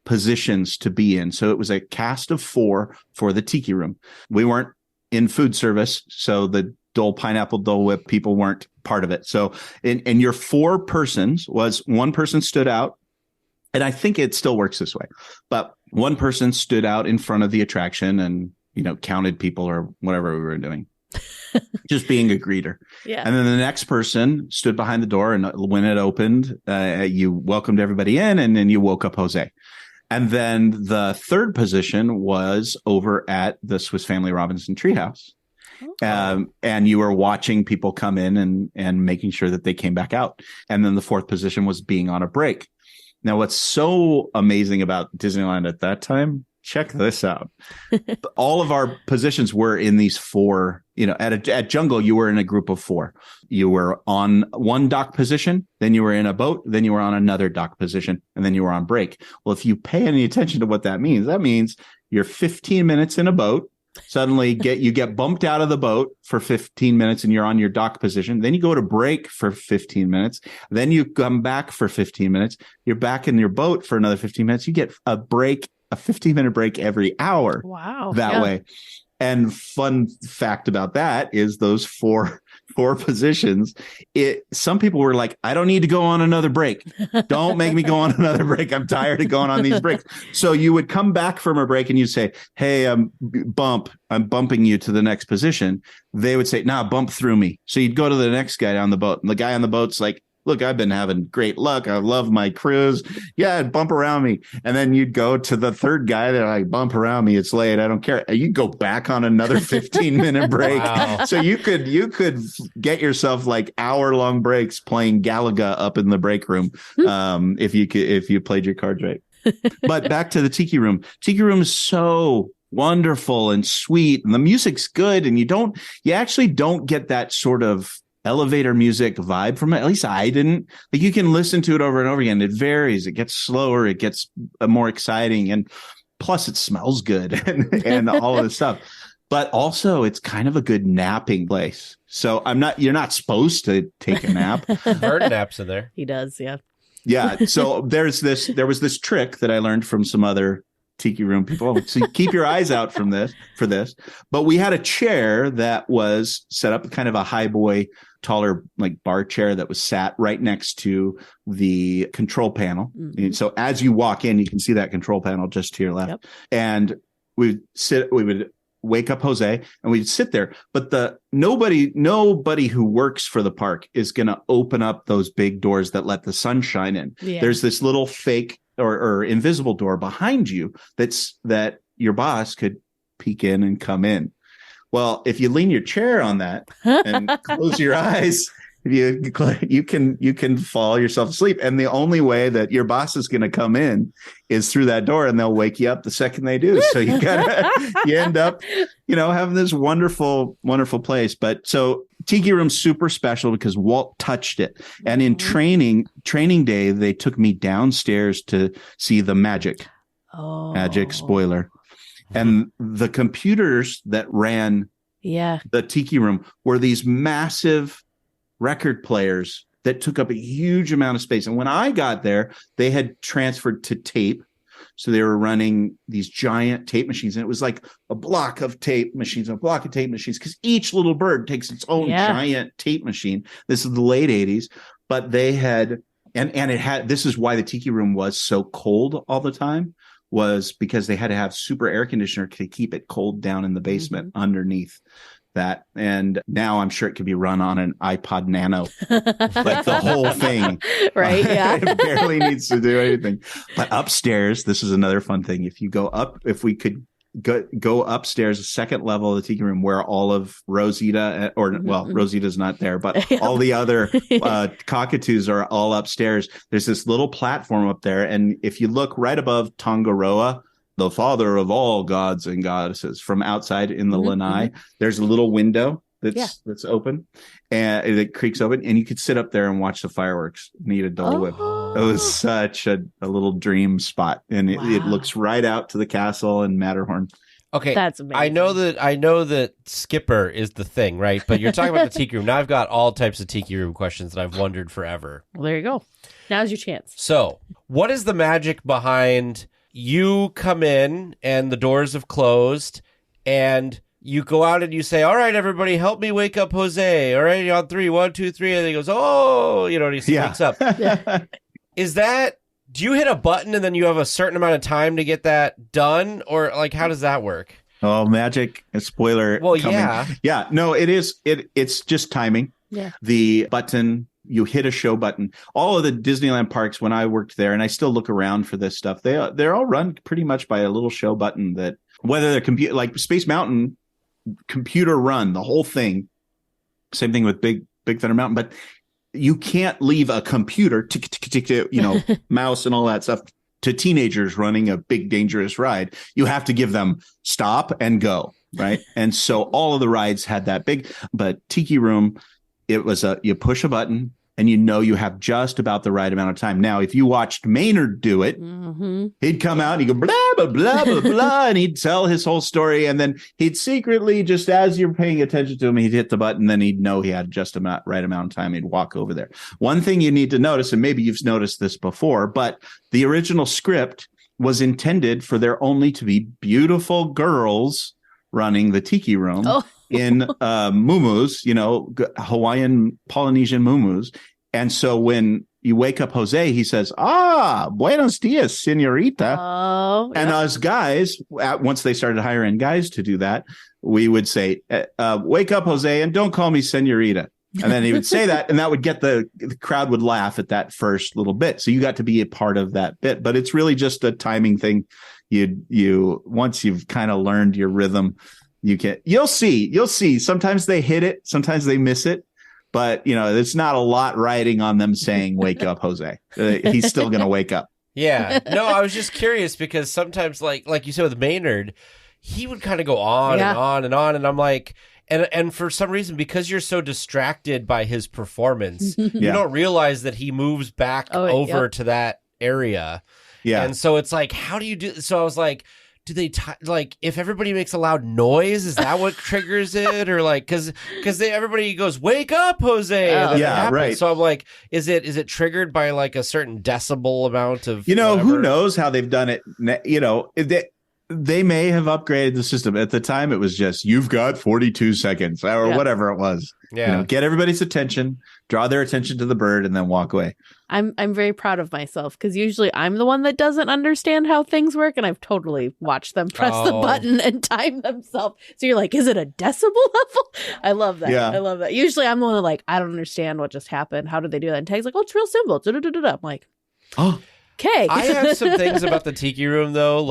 positions to be in. So it was a cast of 4 for the Tiki Room. We weren't in food service, so the pineapple Dole Whip people weren't part of it. So in your 4 persons was one person stood out, and I think it still works this way, but one person stood out in front of the attraction and counted people or whatever we were doing, just being a greeter. Yeah. And then the next person stood behind the door, and when it opened, you welcomed everybody in, and then you woke up Jose. And then the third position was over at the Swiss Family Robinson Treehouse. And you were watching people come in and making sure that they came back out. And then the fourth position was being on a break. Now, what's so amazing about Disneyland at that time, check this out. All of our positions were in these 4, at Jungle, you were in a group of 4. You were on one dock position, then you were in a boat, then you were on another dock position, and then you were on break. Well, if you pay any attention to what that means you're 15 minutes in a boat, Suddenly you get bumped out of the boat for 15 minutes and you're on your dock position. Then you go to break for 15 minutes. Then you come back for 15 minutes. You're back in your boat for another 15 minutes. You get a 15-minute break every hour. Wow. That way. And fun fact about that is those four positions. Some people were like, I don't need to go on another break. Don't make me go on another break. I'm tired of going on these breaks. So you would come back from a break and you'd say, hey, I'm bumping you to the next position. They would say, nah, bump through me. So you'd go to the next guy on the boat. And the guy on the boat's like, look, I've been having great luck. I love my cruise. Yeah, bump around me. And then you'd go to the third guy. They're like, bump around me. It's late. I don't care. You go back on another 15-minute break. Wow. So you could get yourself like hour-long breaks playing Galaga up in the break room if you played your cards right. But back to the Tiki Room. Tiki Room is so wonderful and sweet, and the music's good, and you actually don't get that sort of elevator music vibe from it. At least I didn't. Like, you can listen to it over and over again. It varies. It gets slower. It gets more exciting. And plus it smells good and all of this stuff. But also it's kind of a good napping place. So you're not supposed to take a nap. Bird naps in there. He does. Yeah. Yeah. So there was this trick that I learned from some other Tiki Room people. So keep your eyes out for this. But we had a chair that was set up kind of a high boy, taller, like bar chair that was sat right next to the control panel. Mm-hmm. And so as you walk in, you can see that control panel just to your left. Yep. And we would wake up Jose and we'd sit there. But nobody who works for the park is going to open up those big doors that let the sun shine in. Yeah. There's this little fake or invisible door behind you that your boss could peek in and come in. Well, if you lean your chair on that and close your eyes, you can fall yourself asleep. And the only way that your boss is going to come in is through that door, and they'll wake you up the second they do. So you end up, having this wonderful, wonderful place. But so Tiki Room's super special because Walt touched it. And in training day, they took me downstairs to see the magic. Magic spoiler. And the computers that ran the Tiki Room were these massive record players that took up a huge amount of space. And when I got there, they had transferred to tape. So they were running these giant tape machines. And it was like a block of tape machines, because each little bird takes its own giant tape machine. This is the late 80s. But they had, this is why the Tiki Room was so cold all the time, was because they had to have super air conditioner to keep it cold down in the basement underneath that. And now I'm sure it could be run on an iPod Nano, like the whole thing. Right. Yeah. It barely needs to do anything. But upstairs, this is another fun thing. If we could go upstairs, a second level of the Tiki Room where all of Rosita, Rosita's not there, but all the other cockatoos are all upstairs. There's this little platform up there. And if you look right above Tangaroa, the father of all gods and goddesses, from outside in the lanai, there's a little window that's open, and it creaks open, and you could sit up there and watch the fireworks and eat a Dole Whip. It was such a little dream spot, and it looks right out to the castle and Matterhorn. Okay, that's amazing. I know that Skipper is the thing, right? But you're talking about the Tiki Room. Now I've got all types of Tiki Room questions that I've wondered forever. Well, there you go. Now's your chance. So, what is the magic behind you come in and the doors have closed and you go out and you say, all right, everybody, help me wake up Jose. All right, on 3, 1, 2, 3. And he goes, oh, and he wakes up. Is that, do you hit a button and then you have a certain amount of time to get that done? Or like, how does that work? Oh, magic. A spoiler. Well, coming. Yeah. No, it is. It's just timing. Yeah. The button, you hit a show button. All of the Disneyland parks, when I worked there, and I still look around for this stuff, they're all run pretty much by a little show button that, whether they're like Space Mountain, computer run, the whole thing. Same thing with Big Thunder Mountain, but you can't leave a computer, mouse and all that stuff, to teenagers running a big dangerous ride. You have to give them stop and go, right? And so all of the rides had that big, but Tiki Room, it was you push a button and you know you have just about the right amount of time. Now, if you watched Maynard do it, he'd come out and he'd go blah, blah, blah, blah, blah, and he'd tell his whole story. And then he'd secretly, just as you're paying attention to him, he'd hit the button. Then he'd know he had just the right amount of time. He'd walk over there. One thing you need to notice, and maybe you've noticed this before, but the original script was intended for there only to be beautiful girls running the tiki room. In muumuus, Hawaiian Polynesian muumuus. And so when you wake up Jose, he says, buenos dias, senorita. And us guys, once they started hiring guys to do that, we would say, wake up, Jose, and don't call me senorita. And then he would say that, and that would get the crowd would laugh at that first little bit. So you got to be a part of that bit. But it's really just a timing thing. You once you've kind of learned your rhythm, you'll see. Sometimes they hit it, sometimes they miss it, but there's not a lot riding on them saying, wake up, Jose. He's still going to wake up. Yeah. No, I was just curious because sometimes like you said with Maynard, he would kind of go on and on and on. And I'm like, and for some reason, because you're so distracted by his performance, you don't realize that he moves back over to that area. Yeah. And so it's like, how do you do? So I was like, do they if everybody makes a loud noise, is that what triggers it, or because everybody goes wake up, Jose? Right. So I'm like, is it triggered by like a certain decibel amount of who knows how they've done it? They may have upgraded the system. At the time, it was just you've got 42 seconds or whatever it was. Yeah, get everybody's attention, draw their attention to the bird, and then walk away. I'm very proud of myself because usually I'm the one that doesn't understand how things work, and I've totally watched them press the button and time themselves. So you're like, is it a decibel level? I love that. Yeah. I love that. Usually I'm the one that I don't understand what just happened. How did they do that? And Tag's like, it's real simple. I'm like, okay. I have some things about the tiki room though,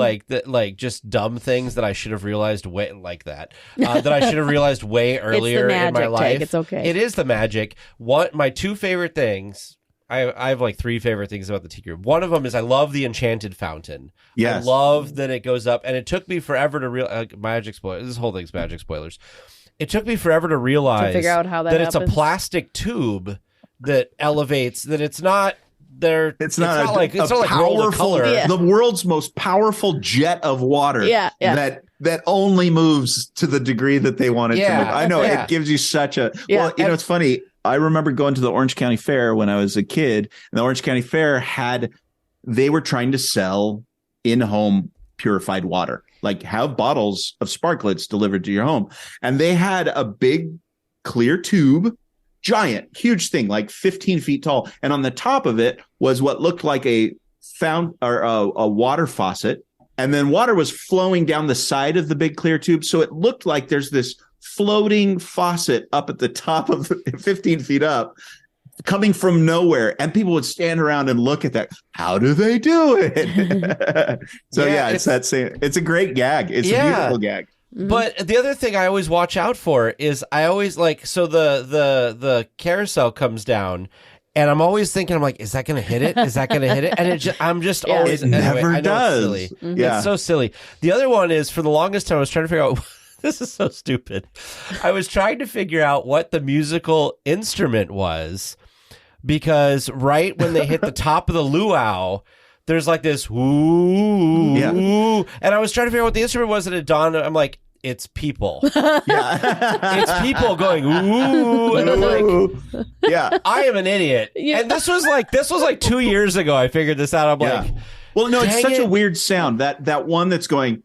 just dumb things that I should have realized way earlier in my life. It's okay. It is the magic. My two favorite things. I have like three favorite things about the tiki room. One of them is I love the enchanted fountain. Yes. I love that it goes up, and it took me forever to realize magic spoilers. This whole thing's magic spoilers. It took me forever to realize figure out how that it's a plastic tube that elevates. That it's not. It's not like powerful, the world's most powerful jet of water that only moves to the degree that they want it to move. I know it gives you such a it's funny. I remember going to the Orange County Fair when I was a kid, and the Orange County Fair they were trying to sell in-home purified water, like have bottles of sparklets delivered to your home. And they had a big clear tube, giant, huge thing, like 15 feet tall. And on the top of it was what looked like a water faucet. And then water was flowing down the side of the big clear tube. So it looked like there's this floating faucet up at the top of 15 feet up coming from nowhere. And people would stand around and look at that. How do they do it? So it's that same. It's a great gag. It's a beautiful gag. But the other thing I always watch out for is I always the carousel comes down, and I'm always thinking, I'm like, is that going to hit it? Is that going to hit it? And I'm just always, it never does. It's silly. Yeah. It's so silly. The other one is, for the longest time, I was trying to figure out, this is so stupid. I was trying to figure out what the musical instrument was, because right when they hit the top of the luau, there's like this woo, and I was trying to figure out what the instrument was, and it dawned. I'm like, it's people. It's people going ooh, and I'm like, I am an idiot. And this was like 2 years ago. I figured this out. I'm like, well, no, it's such a weird sound. That one that's going.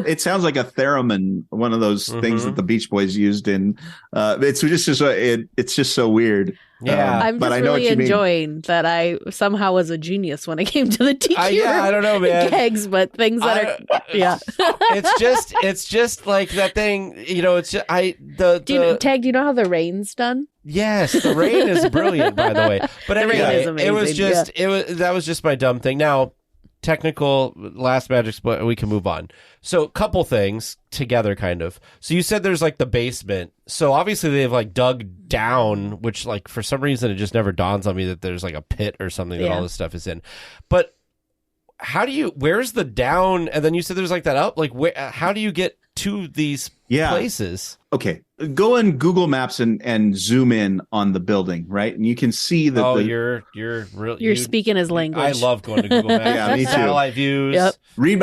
It sounds like a theremin, one of those things that the Beach Boys used in. It's just so weird. Yeah, I'm just really enjoying that I somehow was a genius when it came to the tiki room. I don't know, man. Gags, but things that it's just like that thing. It's just Tag. Do you know how the rain's done? Yes, the rain is brilliant, by the way. But the rain is amazing. That was just my dumb thing. Now, technical last magic split, we can move on. So couple things together, kind of. So you said there's like the basement, so obviously they've like dug down, which like for some reason it just never dawns on me that there's like a pit or something that all this stuff is in. But where's the down? And then you said there's like that up, like how do you get to these places. Okay, go in Google Maps and zoom in on the building, right? And you can see that. You're speaking his language. I love going to Google Maps. Yeah, me too. Satellite views. Yep.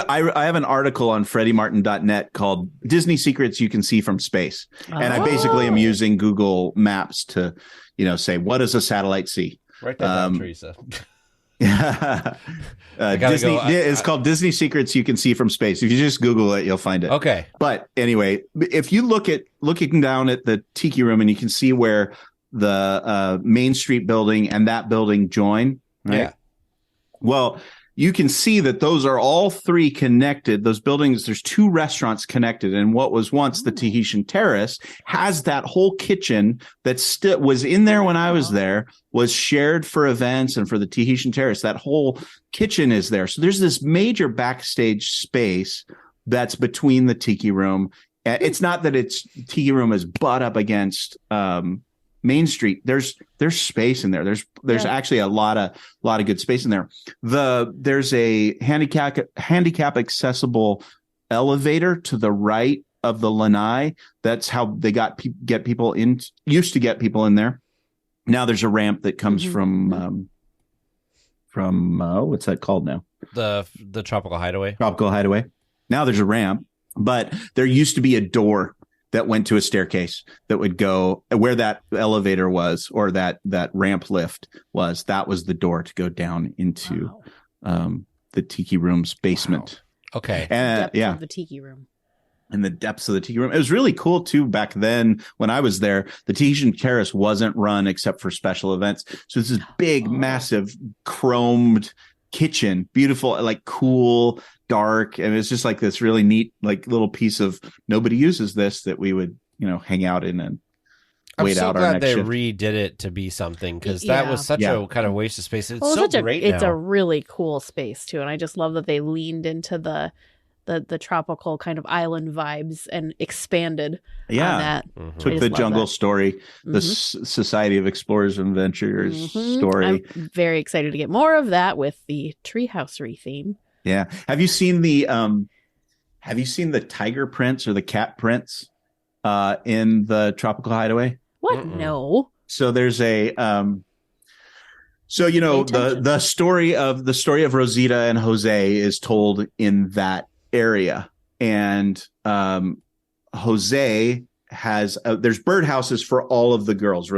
I have an article on freddymartin.net called Disney Secrets You Can See from Space. And I basically am using Google Maps to, say, what does a satellite see? Write that down, Teresa. It's called Disney Secrets You Can See from Space. If you just Google it, you'll find it. Okay. But anyway, if you looking down at the Tiki Room and you can see where the Main Street building and that building join, right? Yeah. Well, you can see that those are all three connected. Those buildings, there's two restaurants connected. And what was once the Tahitian Terrace has that whole kitchen that still was in there when I was there, was shared for events and for the Tahitian Terrace. That whole kitchen is there. So there's this major backstage space that's between the Tiki Room. It's not that Tiki Room is butt up against Main Street. There's space in there. There's actually a lot of good space in there. There's a handicap accessible elevator to the right of the lanai. That's how they get people in. Used to get people in there. Now there's a ramp that comes from what's that called now? The Tropical Hideaway. Tropical Hideaway. Now there's a ramp, but there used to be a door that went to a staircase that would go where that elevator was, or that ramp lift was. That was the door to go down into the Tiki Room's basement. Wow. Okay. And of the Tiki Room. In the depths of the Tiki Room. It was really cool too. Back then when I was there, the Tahitian Terrace wasn't run except for special events. So it's this big, massive chromed kitchen, beautiful, like cool, dark, and it's just like this really neat, like little piece of nobody uses this that we would, hang out in and wait out our next shift. I'm so glad they redid it to be something, because that was such a kind of waste of space. It's great now. It's a really cool space too, and I just love that they leaned into the tropical kind of island vibes and expanded on that. Took the Jungle Story, the Society of Explorers and Adventurers story. I'm very excited to get more of that with the treehousery theme. Yeah. Have you seen the tiger prints or the cat prints in the Tropical Hideaway? What? No. So there's a the story of Rosita and Jose is told in that area, and Jose has there's birdhouses for all of the girls,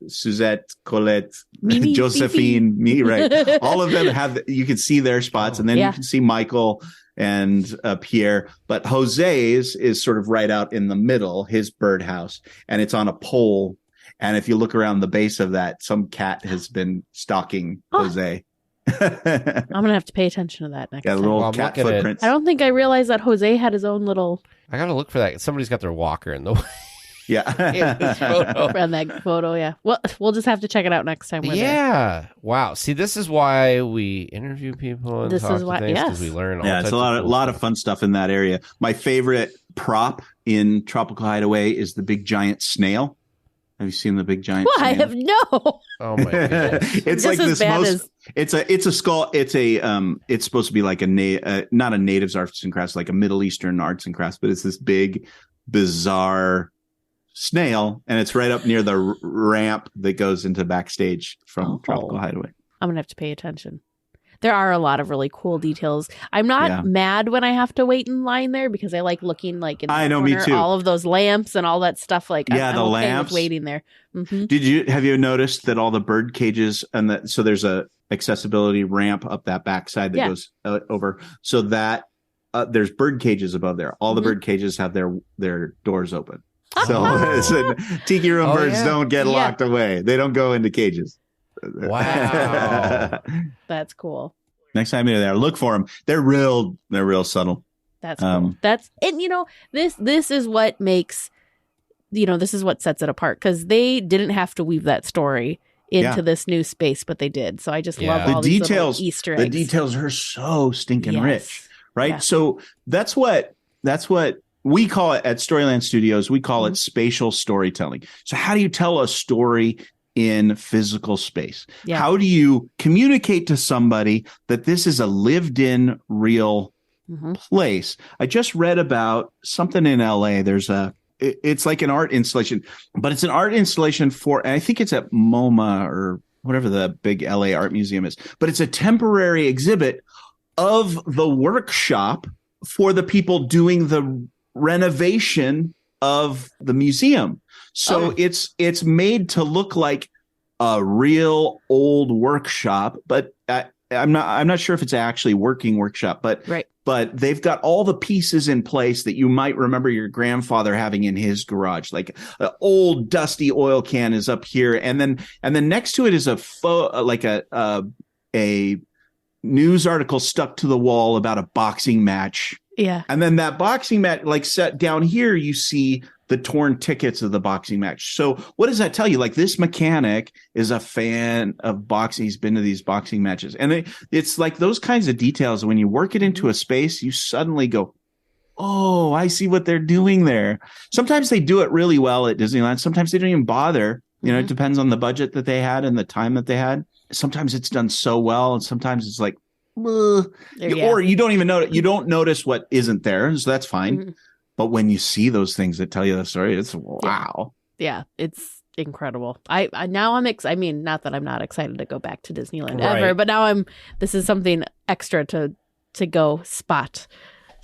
Suzette, Colette, Mimi, Josephine, me, right? All of them have, you can see their spots, and then you can see Michael and Pierre, but Jose's is sort of right out in the middle, his birdhouse, and it's on a pole, and if you look around the base of that, some cat has been stalking Jose. I'm gonna have to pay attention to that next time. Little cat footprints. I don't think I realized that Jose had his own little. I gotta look for that. Somebody's got their walker in the way. Yeah. In this photo. From that photo, yeah. Well, we'll just have to check it out next time. Yeah. Wow. See, this is why we interview people and talk to things, because we learn all it's a lot of fun stuff in that area. My favorite prop in Tropical Hideaway is the big giant snail. Have you seen the big giant snail? I have no. Oh my goodness. It's like this it's a skull. It's supposed to be like not a natives arts and crafts, like a Middle Eastern arts and crafts, but it's this big, bizarre snail, and it's right up near the ramp that goes into backstage from Tropical Hideaway. I'm gonna have to pay attention. There are a lot of really cool details. I'm not mad when I have to wait in line there, because I like looking like in the corner, me too. all of those lamps and all that stuff. Like I'm the okay lamps with waiting there. Have you noticed that all the bird cages so there's a accessibility ramp up that backside that goes over, so that there's bird cages above there. All the bird cages have their doors open. So Tiki Room birds don't get locked away. They don't go into cages. Wow. That's cool. Next time you're there, look for them. They're real subtle. That's cool. This is what makes, this is what sets it apart, because they didn't have to weave that story into this new space, but they did. So I just love all these little Easter eggs. The details are so stinking rich, right? Yeah. So that's what we call it at Storyland Studios. We call it spatial storytelling. So how do you tell a story in physical space? How do you communicate to somebody that this is a lived in real place. I just read about something in LA. It's like an art installation, but it's an art installation and I think it's at MoMA or whatever the big LA art museum is, but it's a temporary exhibit of the workshop for the people doing the renovation of the museum. So it's made to look like a real old workshop, but I'm not sure if it's actually working workshop, but right. But they've got all the pieces in place that you might remember your grandfather having in his garage. Like an old dusty oil can is up here, and then next to it is a news article stuck to the wall about a boxing match. Yeah, and then that boxing match, like set down here, you see the torn tickets of the boxing match. So what does that tell you? Like, this mechanic is a fan of boxing. He's been to these boxing matches. And it's like those kinds of details. When you work it into a space, you suddenly go, oh, I see what they're doing there. Sometimes they do it really well at Disneyland. Sometimes they don't even bother. You know, it depends on the budget that they had and the time that they had. Sometimes it's done so well. And sometimes it's like, or you don't even notice. You don't notice what isn't there. So that's fine. Mm-hmm. But when you see those things that tell you the story, it's wow. Yeah, it's incredible. I'm I mean, not that I'm not excited to go back to Disneyland ever, but now this is something extra to go spot.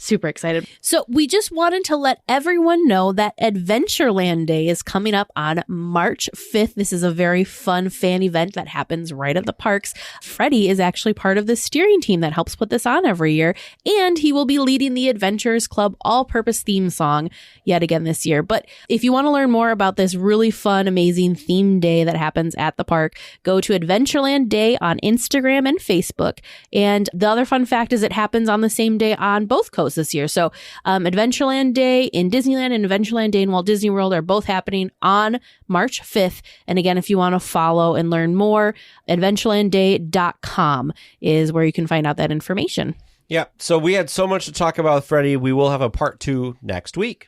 Super excited. So we just wanted to let everyone know that Adventureland Day is coming up on March 5th. This is a very fun fan event that happens right at the parks. Freddy is actually part of the steering team that helps put this on every year, and he will be leading the Adventurers Club all-purpose theme song yet again this year. But if you want to learn more about this really fun, amazing theme day that happens at the park, go to Adventureland Day on Instagram and Facebook. And the other fun fact is it happens on the same day on both coasts this year. So Adventureland Day in Disneyland and Adventureland Day in Walt Disney World are both happening on March 5th. And again, if you want to follow and learn more, adventurelandday.com is where you can find out that information. Yeah. So we had so much to talk about, Freddie. We will have a part 2 next week.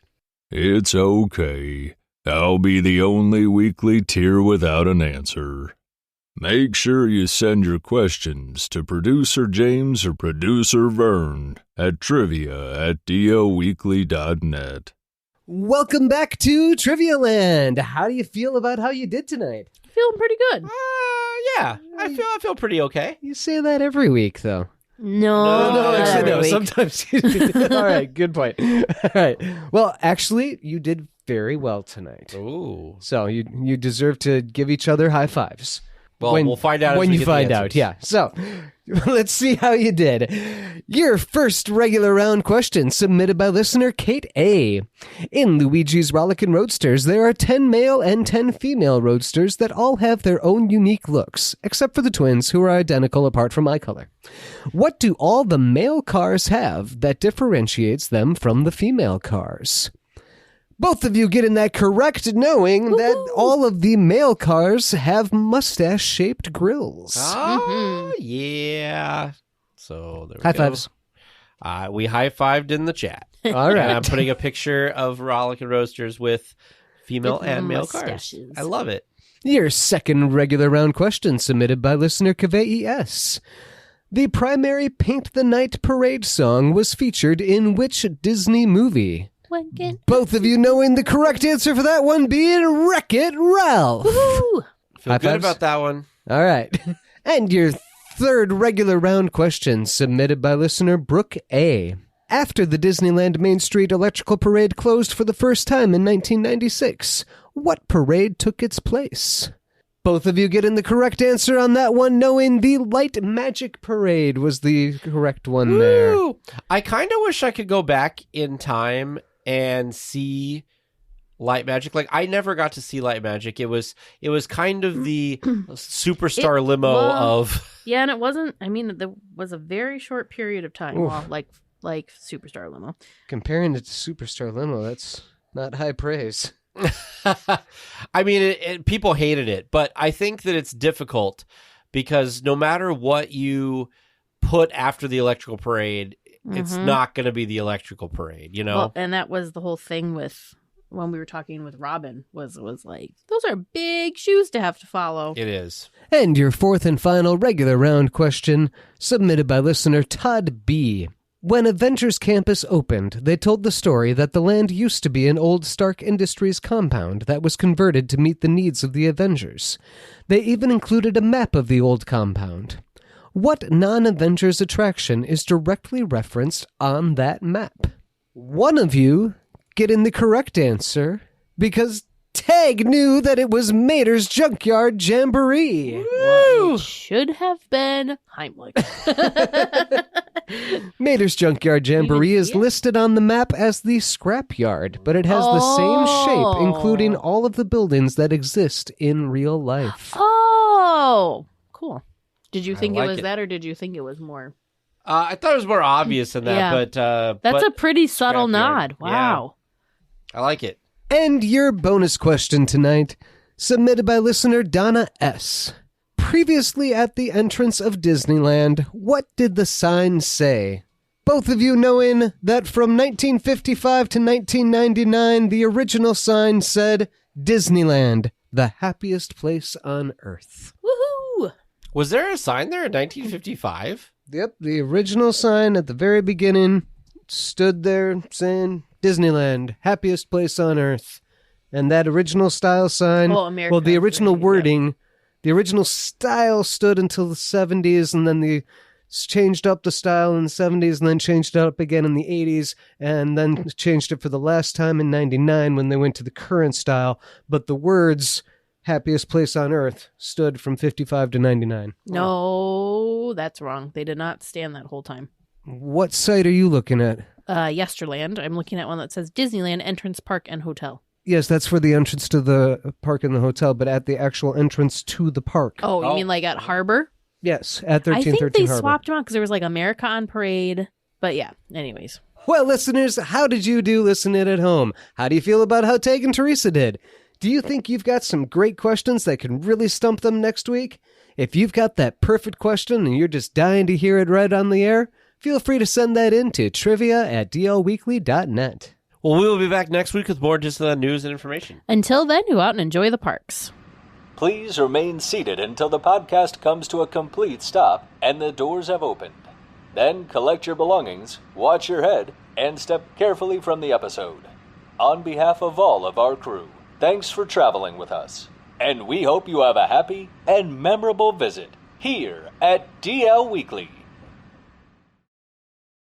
It's okay. I'll be the only weekly tier without an answer. Make sure you send your questions to Producer James or Producer Vern at trivia@DLWeekly.net. Welcome back to Trivia Land. How do you feel about how you did tonight? Feeling pretty good. Yeah, I feel pretty okay. You say that every week, though. No, actually, no. Sometimes. All right, good point. All right. Well, actually, you did very well tonight. Ooh. So you deserve to give each other high fives. Well, we'll find out when you find out. Yeah. So let's see how you did. Your first regular round question submitted by listener Kate A. In Luigi's Rollickin' Roadsters, there are 10 male and 10 female roadsters that all have their own unique looks, except for the twins, who are identical apart from eye color. What do all the male cars have that differentiates them from the female cars? Both of you getting that correct, knowing that all of the male cars have mustache-shaped grills. Oh, yeah. So there we high go. Fives. We high-fived in the chat. All right. And I'm putting a picture of Rollickin' Roasters with female and male cars. I love it. Your second regular round question submitted by listener Kavei S. The primary Paint the Night Parade song was featured in which Disney movie? Both of you knowing the correct answer for that one being Wreck-It Ralph. Woohoo! Feel good about that one. All right. And your third regular round question submitted by listener Brooke A. After the Disneyland Main Street Electrical Parade closed for the first time in 1996, what parade took its place? Both of you getting the correct answer on that one, knowing the Light Magic Parade was the correct one there. I kind of wish I could go back in time and see Light Magic. Like, I never got to see Light Magic. It was kind of the superstar limo of... Yeah, and it wasn't... I mean, there was a very short period of time, like Superstar Limo. Comparing it to Superstar Limo, that's not high praise. I mean, people hated it, but I think that it's difficult because no matter what you put after the electrical parade, it's not going to be the electrical parade, you know? Well, and that was the whole thing with when we were talking with Robin was like, those are big shoes to have to follow. It is. And your fourth and final regular round question submitted by listener Todd B. When Adventures Campus opened, they told the story that the land used to be an old Stark Industries compound that was converted to meet the needs of the Avengers. They even included a map of the old compound. What non-Avengers attraction is directly referenced on that map? One of you getting the correct answer, because Tag knew that it was Mater's Junkyard Jamboree. Woo! It should have been Heimlich. Mater's Junkyard Jamboree is listed on the map as the scrapyard, but it has the same shape, including all of the buildings that exist in real life. Oh, cool. Did you think it was it. that, or did you think it was more? I thought it was more obvious than that, Yeah. but That's a pretty subtle nod. Yeah. Wow. I like it. And your bonus question tonight, submitted by listener Donna S. Previously at the entrance of Disneyland, what did the sign say? Both of you knowing that from 1955 to 1999, the original sign said, Disneyland, the happiest place on earth. Woohoo! Was there a sign there in 1955? Yep, the original sign at the very beginning stood there saying, Disneyland, happiest place on earth. And that original style sign, the original wording, the original style stood until the 70s, and then they changed up the style in the 70s, and then changed it up again in the 80s, and then changed it for the last time in 99 when they went to the current style. But the words, happiest place on earth, stood from 55 to 99. No, that's wrong. They did not stand that whole time. What site are you looking at? Yesterland. I'm looking at one that says Disneyland Entrance Park and Hotel. Yes, that's for the entrance to the park and the hotel, but at the actual entrance to the park. Oh, you mean like at Harbor? Yes, at 1313 I think they Harbor. swapped them out because there was like America on Parade. But yeah, anyways. Well, listeners, how did you do listening at home? How do you feel about how Tag and Teresa did? Do you think you've got some great questions that can really stump them next week? If you've got that perfect question and you're just dying to hear it right on the air, feel free to send that in to trivia@dlweekly.net. Well, we will be back next week with more Disneyland news and information. Until then, go out and enjoy the parks. Please remain seated until the podcast comes to a complete stop and the doors have opened. Then collect your belongings, watch your head, and step carefully from the episode. On behalf of all of our crew, thanks for traveling with us. And we hope you have a happy and memorable visit here at DL Weekly.